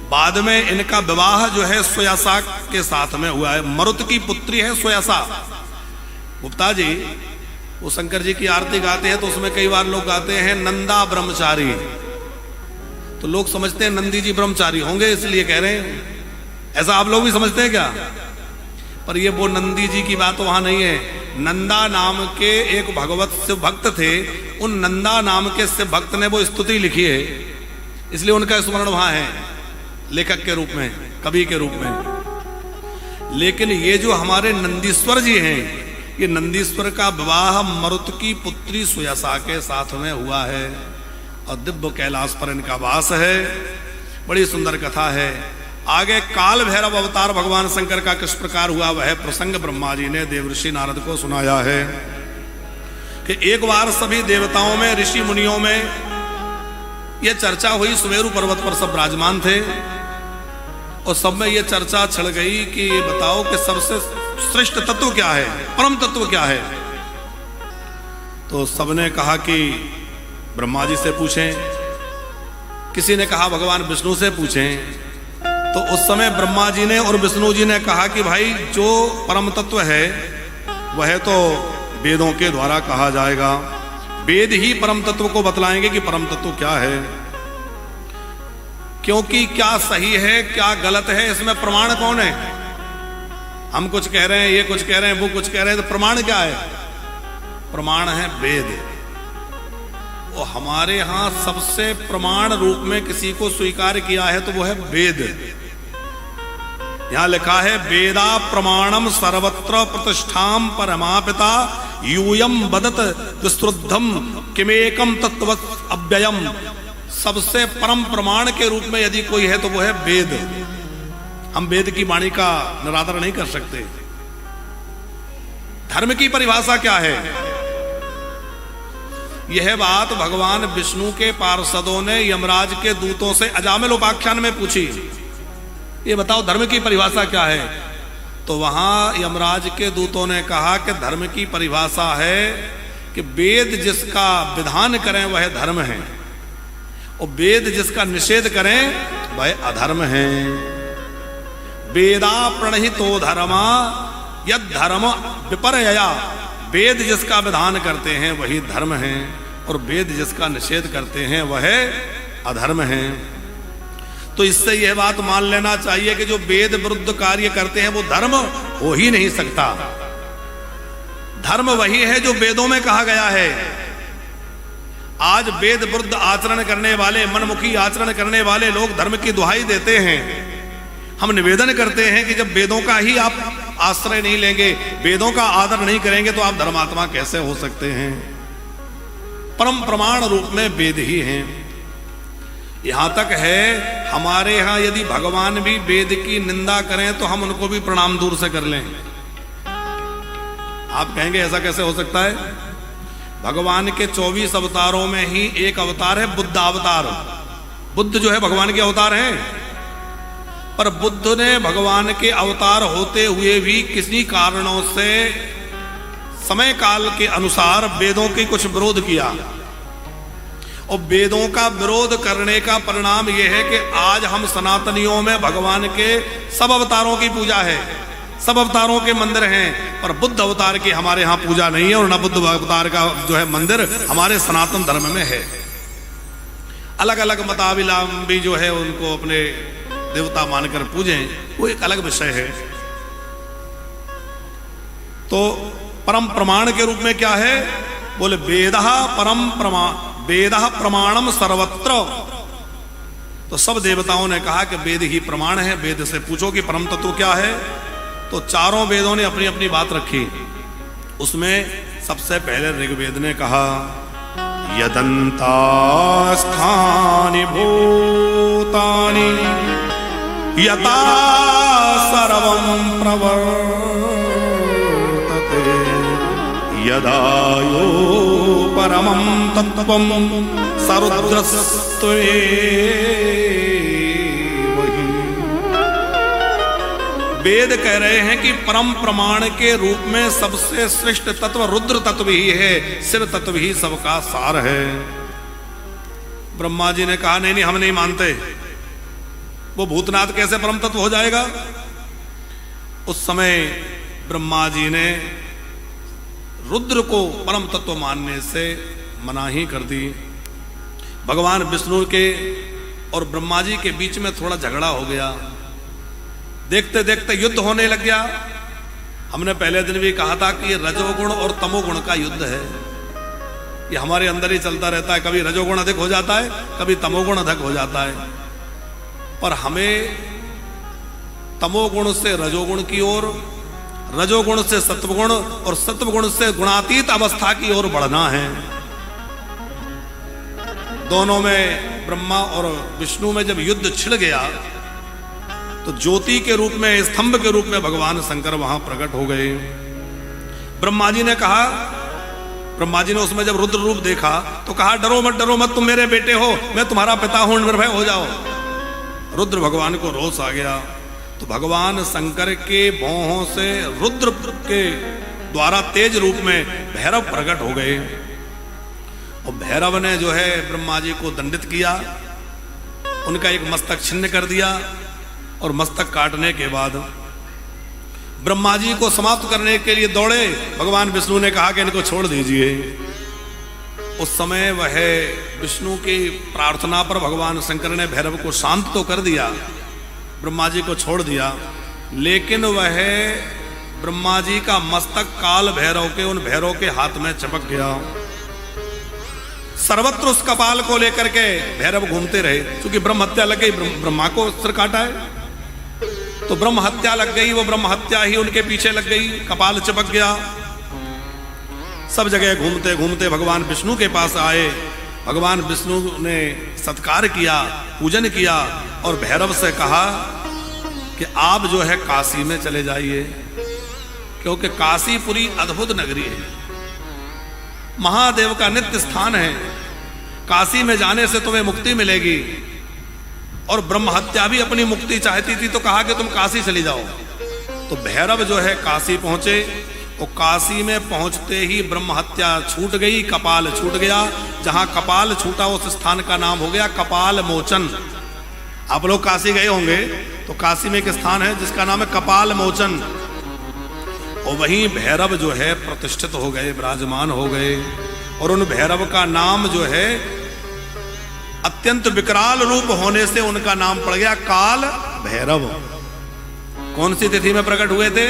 A: बाद में इनका विवाह जो है सुयासा के साथ में हुआ है। मरुत की पुत्री है सुयासा। गुप्ता जी वो शंकर जी की आरती गाते हैं तो उसमें कई बार लोग गाते हैं नंदा ब्रह्मचारी, तो लोग समझते हैं नंदी जी ब्रह्मचारी होंगे इसलिए कह रहे हैं। ऐसा आप लोग भी समझते हैं क्या? पर ये वो नंदी जी की बात वहां नहीं है। नंदा नाम के एक भगवत शिव भक्त थे, उन नंदा नाम के शिव भक्त ने वो स्तुति लिखी है, इसलिए उनका स्मरण वहां है लेखक के रूप में, कवि के रूप में। लेकिन ये जो हमारे नंदीश्वर जी हैं, ये नंदीश्वर का विवाह मरुत की पुत्री सुयसा के साथ में हुआ है और दिव्य कैलाश पर इनका वास है। बड़ी सुंदर कथा है। आगे काल भैरव अवतार भगवान शंकर का किस प्रकार हुआ वह प्रसंग ब्रह्मा जी ने देवर्षि नारद को सुनाया है कि एक बार सभी देवताओं में, ऋषि मुनियों में यह चर्चा हुई। सुमेरु पर्वत पर सब विराजमान थे और सब में यह चर्चा छिड़ गई कि ये बताओ कि सबसे श्रेष्ठ तत्व क्या है, परम तत्व क्या है। तो सबने कहा कि ब्रह्मा जी से पूछें, किसी ने कहा भगवान विष्णु से पूछें। तो उस समय ब्रह्मा जी ने और विष्णु जी ने कहा कि भाई जो परम तत्व है वह तो वेदों के द्वारा कहा जाएगा, वेद ही परम तत्व को बतलाएंगे कि परम तत्व क्या है। क्योंकि क्या सही है क्या गलत है इसमें प्रमाण कौन है? हम कुछ कह रहे हैं, ये कुछ कह रहे हैं, वो कुछ कह रहे हैं, तो प्रमाण क्या है? प्रमाण है वेद। और हमारे यहां सबसे प्रमाण रूप में किसी को स्वीकार किया है तो वो है वेद। यहां लिखा है वेदा प्रमाणम सर्वत्र प्रतिष्ठाम परमापिता यूयम वदत विस्तृद्धम किमेकम तत्व अव्ययम। सबसे परम प्रमाण के रूप में यदि कोई है तो वो है वेद। हम वेद की वाणी का निरादर नहीं कर सकते। धर्म की परिभाषा क्या है? यह बात भगवान विष्णु के पार्षदों ने यमराज के दूतों से अजामिल उपाख्यान में पूछी, ये बताओ धर्म की परिभाषा क्या है? तो वहां यमराज के दूतों ने कहा कि धर्म की परिभाषा है कि वेद जिसका विधान करें वह धर्म है और वेद जिसका निषेध करें वह अधर्म है। वेदा प्रणहितो धर्मा यद धर्म विपर्यया। वेद जिसका विधान करते हैं वही धर्म है और वेद जिसका निषेध करते हैं वह अधर्म है। तो इससे यह बात मान लेना चाहिए कि जो वेद विरुद्ध कार्य करते हैं वो धर्म हो ही नहीं सकता। धर्म वही है जो वेदों में कहा गया है। आज वेद विरुद्ध आचरण करने वाले, मनमुखी आचरण करने वाले लोग धर्म की दुहाई देते हैं। हम निवेदन करते हैं कि जब वेदों का ही आप आश्रय नहीं लेंगे, वेदों का आदर नहीं करेंगे, तो आप धर्मात्मा कैसे हो सकते हैं? परम प्रमाण रूप में वेद ही हैं। यहां तक है, हमारे यहां यदि भगवान भी वेद की निंदा करें तो हम उनको भी प्रणाम दूर से कर लें। आप कहेंगे ऐसा कैसे हो सकता है? भगवान के 24 अवतारों में ही एक अवतार है बुद्ध अवतार। बुद्ध जो है भगवान के अवतार हैं, पर बुद्ध ने भगवान के अवतार होते हुए भी किसी कारणों से समय काल के अनुसार वेदों की कुछ विरोध किया, और वेदों का विरोध करने का परिणाम यह है कि आज हम सनातनियों में भगवान के सब अवतारों की पूजा है, सब अवतारों के मंदिर हैं, पर बुद्ध अवतार की हमारे यहाँ पूजा नहीं है, और न बुद्ध अवतार का जो है मंदिर हमारे सनातन धर्म में है। अलग अलग मतावलंबी जो है उनको अपने देवता मानकर पूजें, वो एक अलग विषय है। तो परम प्रमाण के रूप में क्या है? बोले वेदः परम प्रमाण, वेदः प्रमाणम सर्वत्र। तो सब देवताओं ने कहा कि वेद ही प्रमाण है। वेद से पूछो कि परम तत्व क्या है, तो चारों वेदों ने अपनी अपनी बात रखी। उसमें सबसे पहले ऋग्वेद ने कहा यदन्तास्थानि भूतानि यथा सर्वं प्रवर्तते यदा यो परमं तत्त्वं सरुद्रस्त्वेव हि। वेद कह रहे हैं कि परम प्रमाण के रूप में सबसे श्रेष्ठ तत्व रुद्र तत्व ही है, शिव तत्व ही सबका सार है। ब्रह्मा जी ने कहा नहीं नहीं, हम नहीं मानते, वो भूतनाथ कैसे परम तत्व हो जाएगा? उस समय ब्रह्मा जी ने रुद्र को परम तत्व मानने से मना ही कर दी। भगवान विष्णु के और ब्रह्मा जी के बीच में थोड़ा झगड़ा हो गया, देखते देखते युद्ध होने लग गया। हमने पहले दिन भी कहा था कि ये रजोगुण और तमोगुण का युद्ध है, ये हमारे अंदर ही चलता रहता है। कभी रजोगुण अधिक हो जाता है, कभी तमोगुण अधिक हो जाता है, पर हमें तमोगुण से रजोगुण की ओर, रजोगुण से सत्वगुण और सत्वगुण से गुणातीत अवस्था की ओर बढ़ना है। दोनों में ब्रह्मा और विष्णु में जब युद्ध छिड़ गया तो ज्योति के रूप में, स्तंभ के रूप में भगवान शंकर वहां प्रकट हो गए। ब्रह्मा जी ने कहा, ब्रह्मा जी ने उसमें जब रुद्र रूप देखा तो कहा डरो मत तुम मेरे बेटे हो, मैं तुम्हारा पिता हूं, निर्भय हो जाओ। रुद्र भगवान को रोष आ गया, तो भगवान शंकर के भौहों से रुद्र के द्वारा तेज रूप में भैरव प्रकट हो गए, और भैरव ने जो है ब्रह्मा जी को दंडित किया, उनका एक मस्तक छिन्न कर दिया, और मस्तक काटने के बाद ब्रह्मा जी को समाप्त करने के लिए दौड़े। भगवान विष्णु ने कहा कि इनको छोड़ दीजिए। उस समय वह विष्णु की प्रार्थना पर भगवान शंकर ने भैरव को शांत तो कर दिया, ब्रह्मा जी को छोड़ दिया, लेकिन वह ब्रह्मा जी का मस्तक काल भैरव के, उन भैरव के हाथ में चिपक गया। सर्वत्र उस कपाल को लेकर के भैरव घूमते रहे, क्योंकि ब्रह्म हत्या लग गई, ब्रह्मा को सिर काटा है तो ब्रह्म हत्या लग गई, वो ब्रह्म हत्या ही उनके पीछे लग गई, कपाल चिपक गया। सब जगह घूमते घूमते भगवान विष्णु के पास आए। भगवान विष्णु ने सत्कार किया, पूजन किया, और भैरव से कहा कि आप जो है काशी में चले जाइए, क्योंकि काशीपुरी अद्भुत नगरी है, महादेव का नित्य स्थान है। काशी में जाने से तुम्हें मुक्ति मिलेगी, और ब्रह्म हत्या भी अपनी मुक्ति चाहती थी, तो कहा कि तुम काशी चली जाओ। तो भैरव जो है काशी पहुंचे, और काशी में पहुंचते ही ब्रह्म हत्या छूट गई, कपाल छूट गया। जहां कपाल छूटा उस स्थान का नाम हो गया कपाल मोचन। आप लोग काशी गए होंगे तो काशी में एक स्थान है जिसका नाम है कपाल मोचन, और वहीं भैरव जो है प्रतिष्ठित हो गए, विराजमान हो गए, और उन भैरव का नाम जो है अत्यंत विकराल रूप होने से उनका नाम पड़ गया काल भैरव। कौन सी तिथि में प्रकट हुए थे?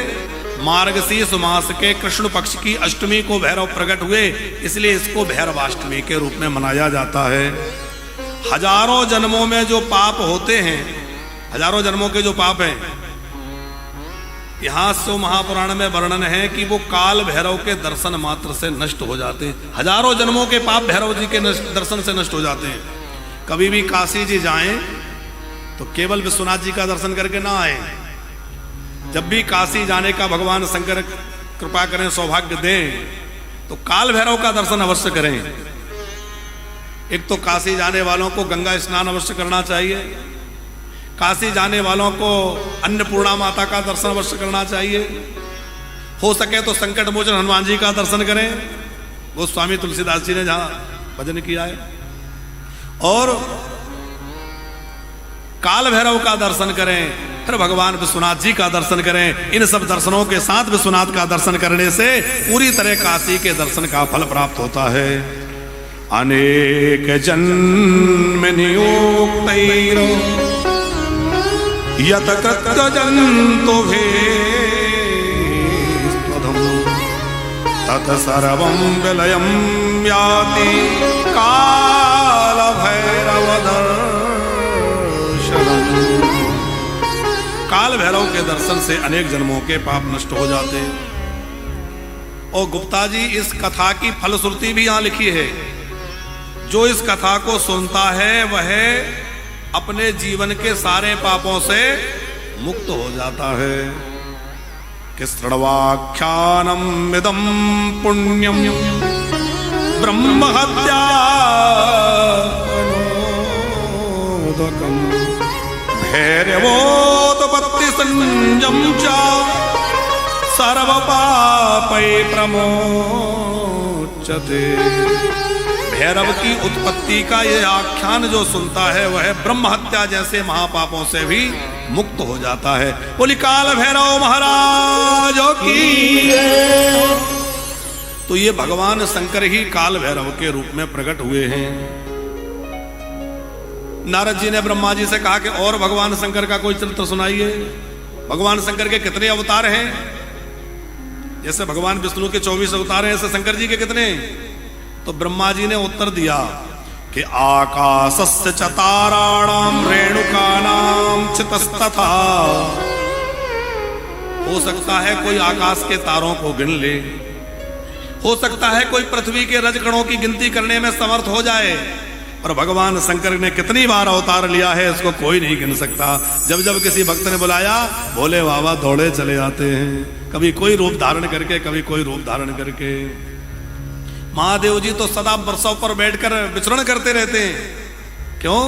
A: मार्गशीर्ष मास के कृष्ण पक्ष की अष्टमी को भैरव प्रकट हुए, इसलिए इसको भैरवाष्टमी के रूप में मनाया जाता है। हजारों जन्मों में जो पाप होते हैं, हजारों जन्मों के जो पाप हैं, यहां से महापुराण में वर्णन है कि वो काल भैरव के दर्शन मात्र से नष्ट हो जाते हैं। हजारों जन्मों के पाप भैरव जी के दर्शन से नष्ट हो जाते हैं। कभी भी काशी जी जाएं तो केवल विश्वनाथ जी का दर्शन करके ना आए। जब भी काशी जाने का भगवान शंकर कृपा करें, सौभाग्य दें, तो काल भैरव का दर्शन अवश्य करें। एक तो काशी जाने वालों को गंगा स्नान अवश्य करना चाहिए, काशी जाने वालों को अन्नपूर्णा माता का दर्शन अवश्य करना चाहिए, हो सके तो संकट मोचन हनुमान जी का दर्शन करें, वो स्वामी तुलसीदास जी ने जहां भजन किया है, और काल भैरव का दर्शन करें, फिर भगवान विश्वनाथ जी का दर्शन करें। इन सब दर्शनों के साथ विश्वनाथ का दर्शन करने से पूरी तरह काशी के दर्शन का फल प्राप्त होता है। अनेक जन्म नियोक्तैरो यत कृत्य जन्तु भेस्त्वधम तत सर्वं विलयं याति काल भैरव दर्शनम्। काल भैरव के दर्शन से अनेक जन्मों के पाप नष्ट हो जाते हैं। और गुप्ता जी, इस कथा की फलश्रुति भी यहां लिखी है। जो इस कथा को सुनता है वह अपने जीवन के सारे पापों से मुक्त हो जाता है। कि श्रवणाख्यानम् इदं पुण्यम ब्रह्म हत्यानोदकम् भैरवोत्पत्ति संयम च सर्व पापै प्रमोच्यते। भैरव की उत्पत्ति का यह आख्यान जो सुनता है वह ब्रह्म हत्या जैसे महापापों से भी मुक्त हो जाता है। बोली काल भैरव महाराज की। तो ये भगवान शंकर ही काल भैरव के रूप में प्रकट हुए हैं। नारद जी ने ब्रह्मा जी से कहा कि और भगवान शंकर का कोई चरित्र सुनाइए। भगवान शंकर के कितने अवतार हैं? जैसे भगवान विष्णु के 24 अवतार हैं, ऐसे शंकर जी के कितने? तो ब्रह्मा जी ने उत्तर दिया कि आकाशस्य च ताराणां रेणुकानां चितस्तथा। हो सकता है कोई आकाश के तारों को गिन ले, हो सकता है कोई पृथ्वी के रजकणों की गिनती करने में समर्थ हो जाए, और भगवान शंकर ने कितनी बार अवतार लिया है इसको कोई नहीं गिन सकता। जब जब किसी भक्त ने बुलाया, भोले बाबा दौड़े चले जाते हैं, कभी कोई रूप धारण करके, कभी कोई रूप धारण करके। महादेव जी तो सदा बरसों पर बैठकर विचरण करते रहते हैं। क्यों?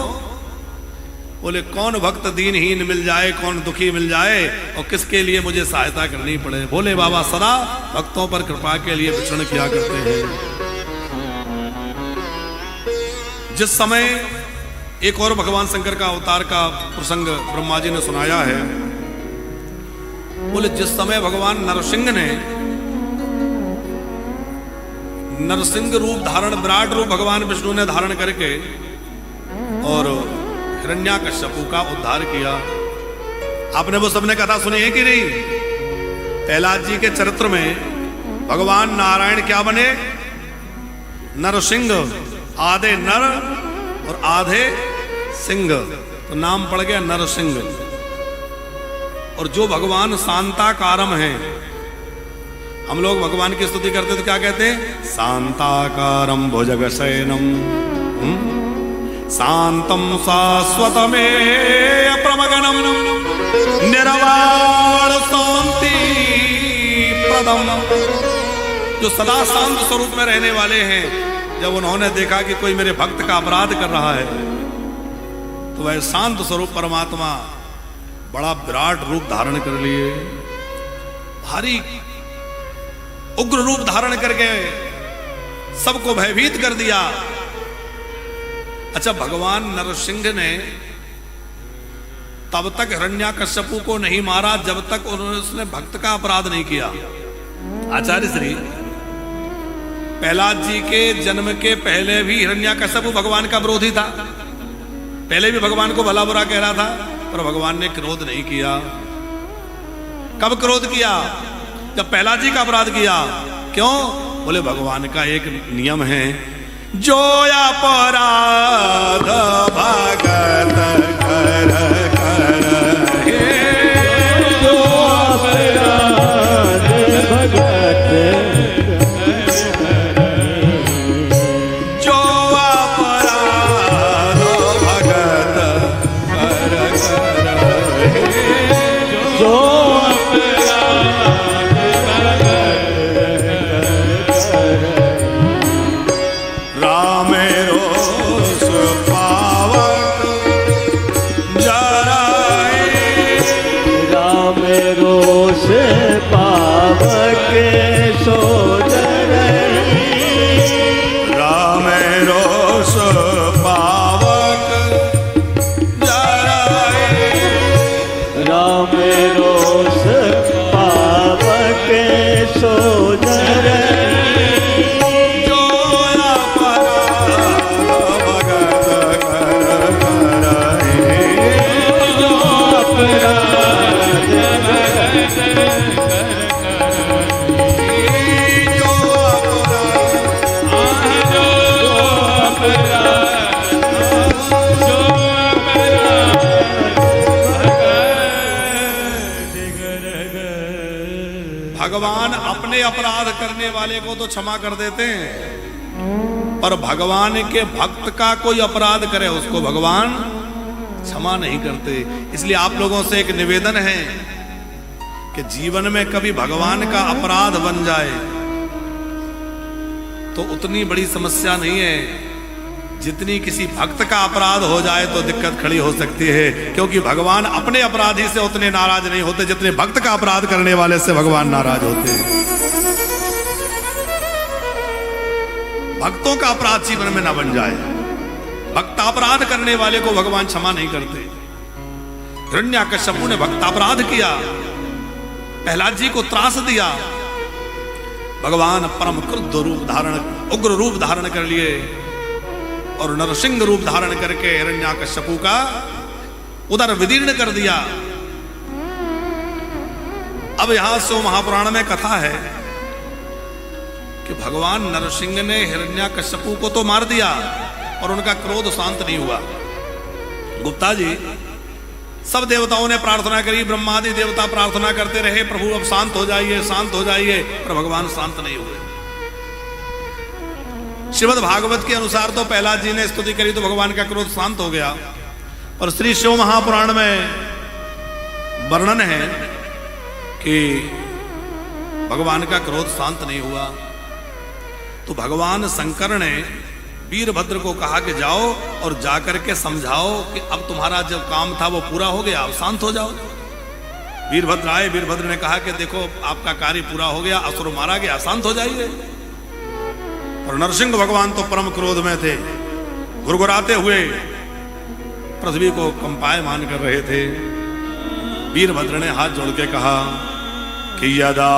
A: बोले कौन भक्त दीनहीन मिल जाए, कौन दुखी मिल जाए, और किसके लिए मुझे सहायता करनी पड़े। भोले बाबा सदा भक्तों पर कृपा के लिए विचरण किया करते हैं। जिस समय एक और भगवान शंकर का अवतार का प्रसंग ब्रह्मा जी ने सुनाया है। बोले जिस समय भगवान नरसिंह ने नरसिंह रूप धारण, विराट रूप भगवान विष्णु ने धारण करके और हिरण्याकश्यपु का उद्धार किया। आपने वो सबने कथा सुनी है कि नहीं? प्रहलाद जी के चरित्र में भगवान नारायण क्या बने? नरसिंह, आधे नर और आधे सिंह, तो नाम पड़ गया नरसिंह। और जो भगवान शांताकारम है, हम लोग भगवान की स्तुति करते तो क्या कहते हैं? शांताकारम भुजगशयनम शांतम शाश्वतमेव प्रमगनम निर्वाण शांति प्रदम। जो सदा शांत स्वरूप में रहने वाले हैं, जब उन्होंने देखा कि कोई मेरे भक्त का अपराध कर रहा है, तो वह शांत स्वरूप परमात्मा बड़ा विराट रूप धारण कर लिए, भारी उग्र रूप धारण करके सबको भयभीत कर दिया। अच्छा, भगवान नरसिंह ने तब तक हिरण्याकश्यपु को नहीं मारा जब तक उसने भक्त का अपराध नहीं किया। आचार्य श्री प्रहलाद जी के जन्म के पहले भी हिरण्याकश्यपु भगवान का विरोधी था। पहले भी भगवान को भला बुरा कह रहा था, पर भगवान ने क्रोध नहीं किया। कब क्रोध किया? जब प्रहलाद जी का अपराध किया, क्यों? बोले भगवान का एक नियम है, जो अपराध भगत कर करहे,
B: जो अपराध भगत
A: जो अपराध भगत कर करहे,
B: जो
A: राम रोष पावक जराए,
B: राम रोष पावक सो डरहि,
A: राम रोष पावक जराए,
B: राम रोष पावक सो डरहि,
A: जो अपराध भगत कर करहे,
B: जो अपराध भगत
A: जो अपराध भगवान अपने अपराध करने वाले को तो क्षमा कर देते हैं, पर भगवान के भक्त का कोई अपराध करे उसको भगवान क्षमा नहीं करते। इसलिए आप लोगों से एक निवेदन है कि जीवन में कभी भगवान का अपराध बन जाए तो उतनी बड़ी समस्या नहीं है जितनी किसी भक्त का अपराध हो जाए तो दिक्कत खड़ी हो सकती है, क्योंकि भगवान अपने अपराधी से उतने नाराज नहीं होते जितने भक्त का अपराध करने वाले से भगवान नाराज होते हैं। भक्तों का अपराध जीवन में ना बन जाए, भक्त अपराध करने वाले को भगवान क्षमा नहीं करते। हिरण्याकश्यपु ने भक्त अपराध किया, प्रहलाद जी को त्रास दिया, भगवान परम क्रुद्ध रूप धारण, उग्र रूप धारण कर लिए और नरसिंह रूप धारण करके हिरण्याकश्यपु का उदर विदीर्ण कर दिया। अब यहां से महापुराण में कथा है कि भगवान नरसिंह ने हिरण्याकश्यपु को तो मार दिया और उनका क्रोध शांत नहीं हुआ। गुप्ता जी, सब देवताओं ने प्रार्थना करी, ब्रह्मादि देवता प्रार्थना करते रहे, प्रभु अब शांत हो जाइए, शांत हो जाइए, पर भगवान शांत नहीं हुए। श्रीमद् भागवत के अनुसार तो प्रहलाद जी ने स्तुति करी तो भगवान का क्रोध शांत हो गया, और श्री शिव महापुराण में वर्णन है कि भगवान का क्रोध शांत नहीं हुआ। तो भगवान शंकर ने वीरभद्र को कहा कि जाओ और जाकर के समझाओ कि अब तुम्हारा जो काम था वो पूरा हो गया, अब शांत हो जाओ। वीरभद्र आए, वीरभद्र ने कहा कि देखो आपका कार्य पूरा हो गया, असुर मारा गया, शांत हो जाइए। और नरसिंह भगवान तो परम क्रोध में थे, गुरगुराते हुए पृथ्वी को कंपायमान कर रहे थे। वीरभद्र ने हाथ जोड़ के कहा कि यदा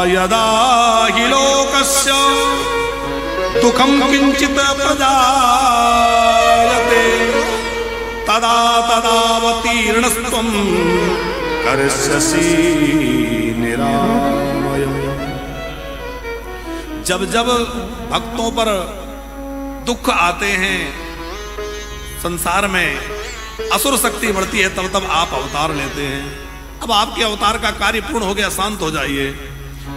A: यदा हि लोकस्य दुखम किंचित प्रजायते तदा तदावतीर्णस्त्वं करिष्यसि निरामयम्। जब जब भक्तों पर दुख आते हैं संसार में, असुर शक्ति बढ़ती है, तब तब आप अवतार लेते हैं। अब आपके अवतार का कार्य पूर्ण हो गया, शांत हो जाइए।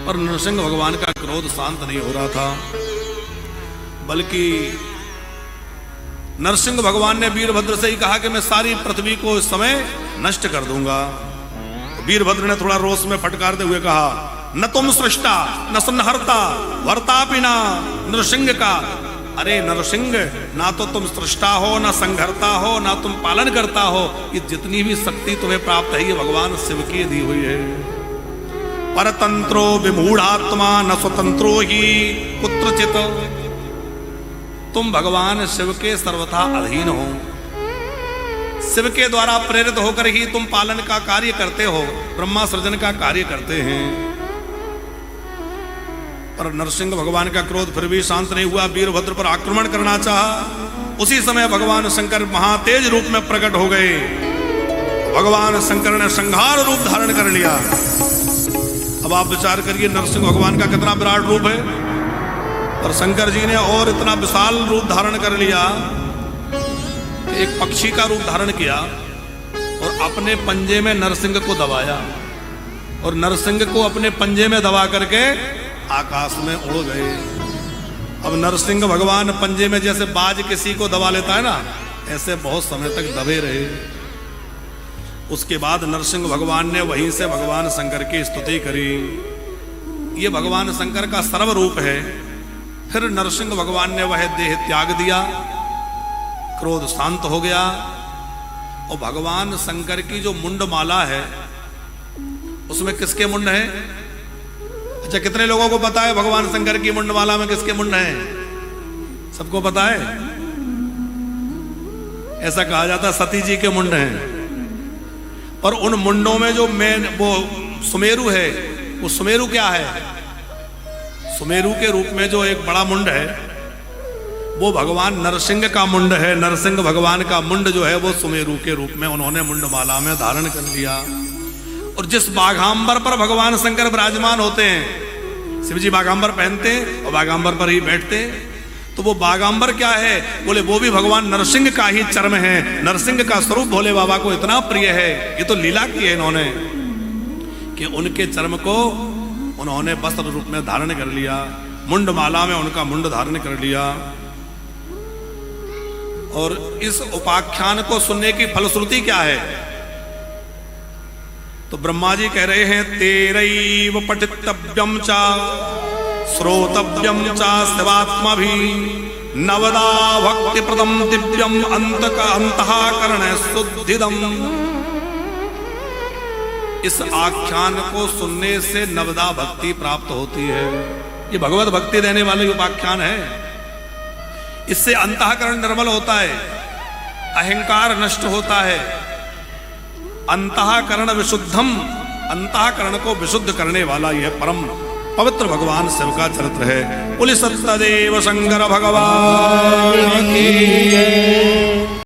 A: पर नरसिंह भगवान का क्रोध शांत नहीं हो रहा था, बल्कि नरसिंह भगवान ने वीरभद्र से ही कहा कि मैं सारी पृथ्वी को इस समय नष्ट कर दूंगा। वीरभद्र ने थोड़ा रोष में फटकारते हुए कहा, न तुम सृष्टा न संहर्ता वर्तापि ना नरसिंह का। अरे नरसिंह, ना तो तुम सृष्टा हो, ना संघर्ता हो, ना तुम पालन करता हो। ये जितनी भी शक्ति तुम्हें प्राप्त है ये भगवान शिव की दी हुई है। परतंत्रो विमूढ़ात्मा न स्वतंत्रो ही कुत्रचित। तुम भगवान शिव के सर्वथा अधीन हो, शिव के द्वारा प्रेरित होकर ही तुम पालन का कार्य करते हो, ब्रह्मा सृजन का कार्य करते हैं। पर नरसिंह भगवान का क्रोध फिर भी शांत नहीं हुआ, वीरभद्र पर आक्रमण करना चाहा। उसी समय भगवान शंकर महातेज रूप में प्रकट हो गए। भगवान शंकर ने संहार रूप धारण कर लिया। अब अब आप विचार करिए नरसिंह भगवान का कितना विराट रूप है, और शंकर जी ने और इतना विशाल रूप धारण कर लिया, एक पक्षी का रूप धारण किया और अपने पंजे में नरसिंह को दबाया, और नरसिंह को अपने पंजे में दबा करके आकाश में उड़ गए। अब नरसिंह भगवान पंजे में जैसे बाज किसी को दबा लेता है ना, ऐसे बहुत समय तक दबे रहे। उसके बाद नरसिंह भगवान ने वहीं से भगवान शंकर की स्तुति करी। ये भगवान शंकर का सर्व रूप है। फिर नरसिंह भगवान ने वह देह त्याग दिया, क्रोध शांत हो गया, और भगवान शंकर की जो मुंडमाला है उसमें किसके मुंड हैं? अच्छा, कितने लोगों को पता है भगवान शंकर की मुंडमाला में किसके मुंड हैं? सबको पता है? ऐसा कहा जाता है सती जी के मुंड हैं। और उन मुंडों में जो मेन वो सुमेरु है, वो सुमेरु क्या है? सुमेरु के रूप में जो एक बड़ा मुंड है वो भगवान नरसिंह का मुंड है। नरसिंह भगवान का मुंड जो है वो सुमेरु के रूप में उन्होंने मुंडमाला में धारण कर लिया। और जिस बाघांबर पर भगवान शंकर विराजमान होते हैं, शिव जी बाघांबर पहनते हैं और बाघांबर पर ही बैठते हैं, तो वो बाघांबर क्या है? बोले वो भी भगवान नरसिंह का ही चर्म है। नरसिंह का स्वरूप भोले बाबा को इतना प्रिय है, ये तो लीला की है इन्होंने, कि उनके चर्म को उन्होंने वस्त्र रूप में धारण कर लिया, मुंडमाला में उनका मुंड धारण कर लिया। और इस उपाख्यान को सुनने की फलश्रुति क्या है? तो ब्रह्मा जी कह रहे हैं, तेरैव पठितव्यम चा श्रोतव्यम चा शिवात्मा भी नवदा भक्ति प्रदम दिव्यम अंतःकरण शुद्धिदम। इस आख्यान को सुनने से नवदा भक्ति प्राप्त होती है। ये भगवत भक्ति देने वाले उपाख्यान है। इससे अंतःकरण निर्मल होता है, अहंकार नष्ट होता है। अंतःकरण विशुद्धम, अंतःकरण को विशुद्ध करने वाला यह परम पवित्र भगवान शिव का चरित्र है। बोले सत्यदेव शंकर भगवान की।